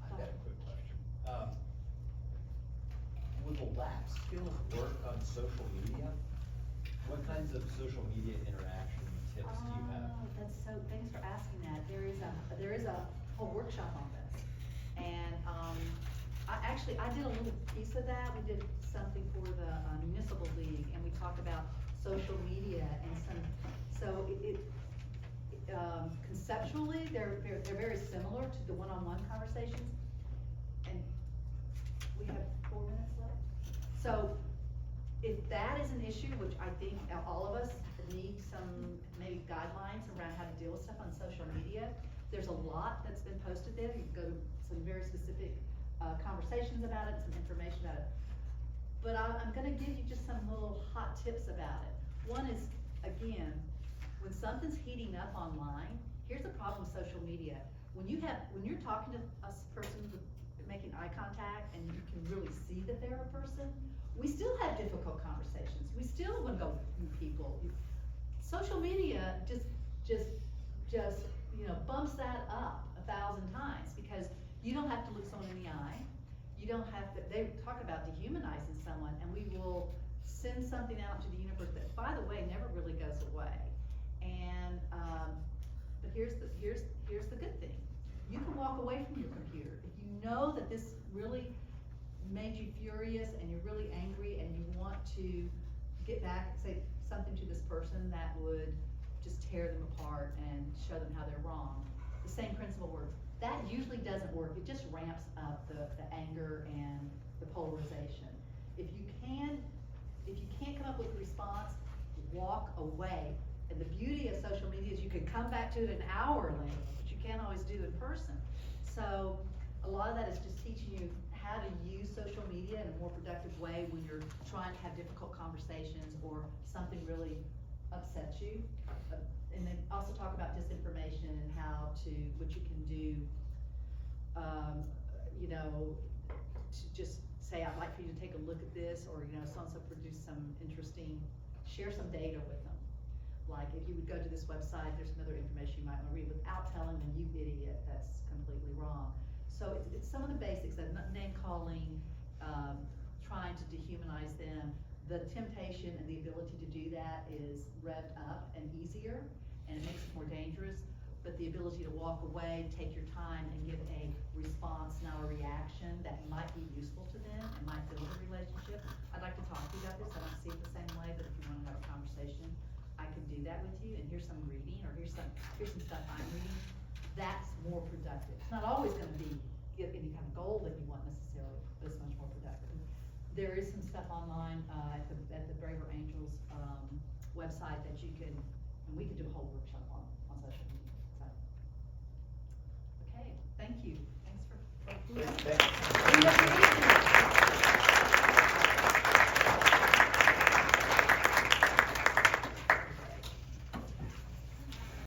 I've got a quick question. Would the lab skills work on social media? What kinds of social media interaction tips do you have? Thanks for asking that. There is a whole workshop on this. And I did a little piece of that. We did something for the municipal league, and we talked about social media and so conceptually, they're very similar to the one-on-one conversations. And we have 4 minutes left. So if that is an issue, which I think all of us need some maybe guidelines around how to deal with stuff on social media, there's a lot that's been posted there. You can go to some very specific conversations about it, some information about it. But I'm gonna give you just some little hot tips about it. One is, again, when something's heating up online, here's the problem with social media. When you're talking to a person making eye contact and you can really see that they're a person, we still have difficult conversations. We still wanna go through people. Social media just bumps that up 1,000 times because you don't have to look someone in the eye. You don't have to, they talk about dehumanizing someone, and we will send something out to the universe that, by the way, never really goes away. And, but here's the good thing. You can walk away from your computer. If you know that this really made you furious and you're really angry and you want to get back and say something to this person that would just tear them apart and show them how they're wrong, the same principle works. That usually doesn't work. It just ramps up the anger and the polarization. If you can't come up with a response, walk away. And the beauty of social media is you can come back to it an hour later, but you can't always do in person. So a lot of that is just teaching you how to use social media in a more productive way when you're trying to have difficult conversations or something really upsets you. And they also talk about disinformation and what you can do, to just say, I'd like for you to take a look at this, or, so-and-so produced share some data with them. Like, if you would go to this website, there's some other information you might want to read without telling them, you idiot, that's completely wrong. So it's some of the basics of name calling, trying to dehumanize them. The temptation and the ability to do that is revved up and easier, and it makes it more dangerous. But the ability to walk away, take your time, and give a response, not a reaction, that might be useful to them and might build a relationship. I'd like to talk to you about this. I don't see it the same way, but if you want to have a conversation, I can do that with you. And here's some reading, or here's some stuff I'm reading. That's more productive. It's not always going to be any kind of goal that you want necessarily, but it's much more productive. There is some stuff online at the Braver Angels website that you can, and we could do a whole workshop on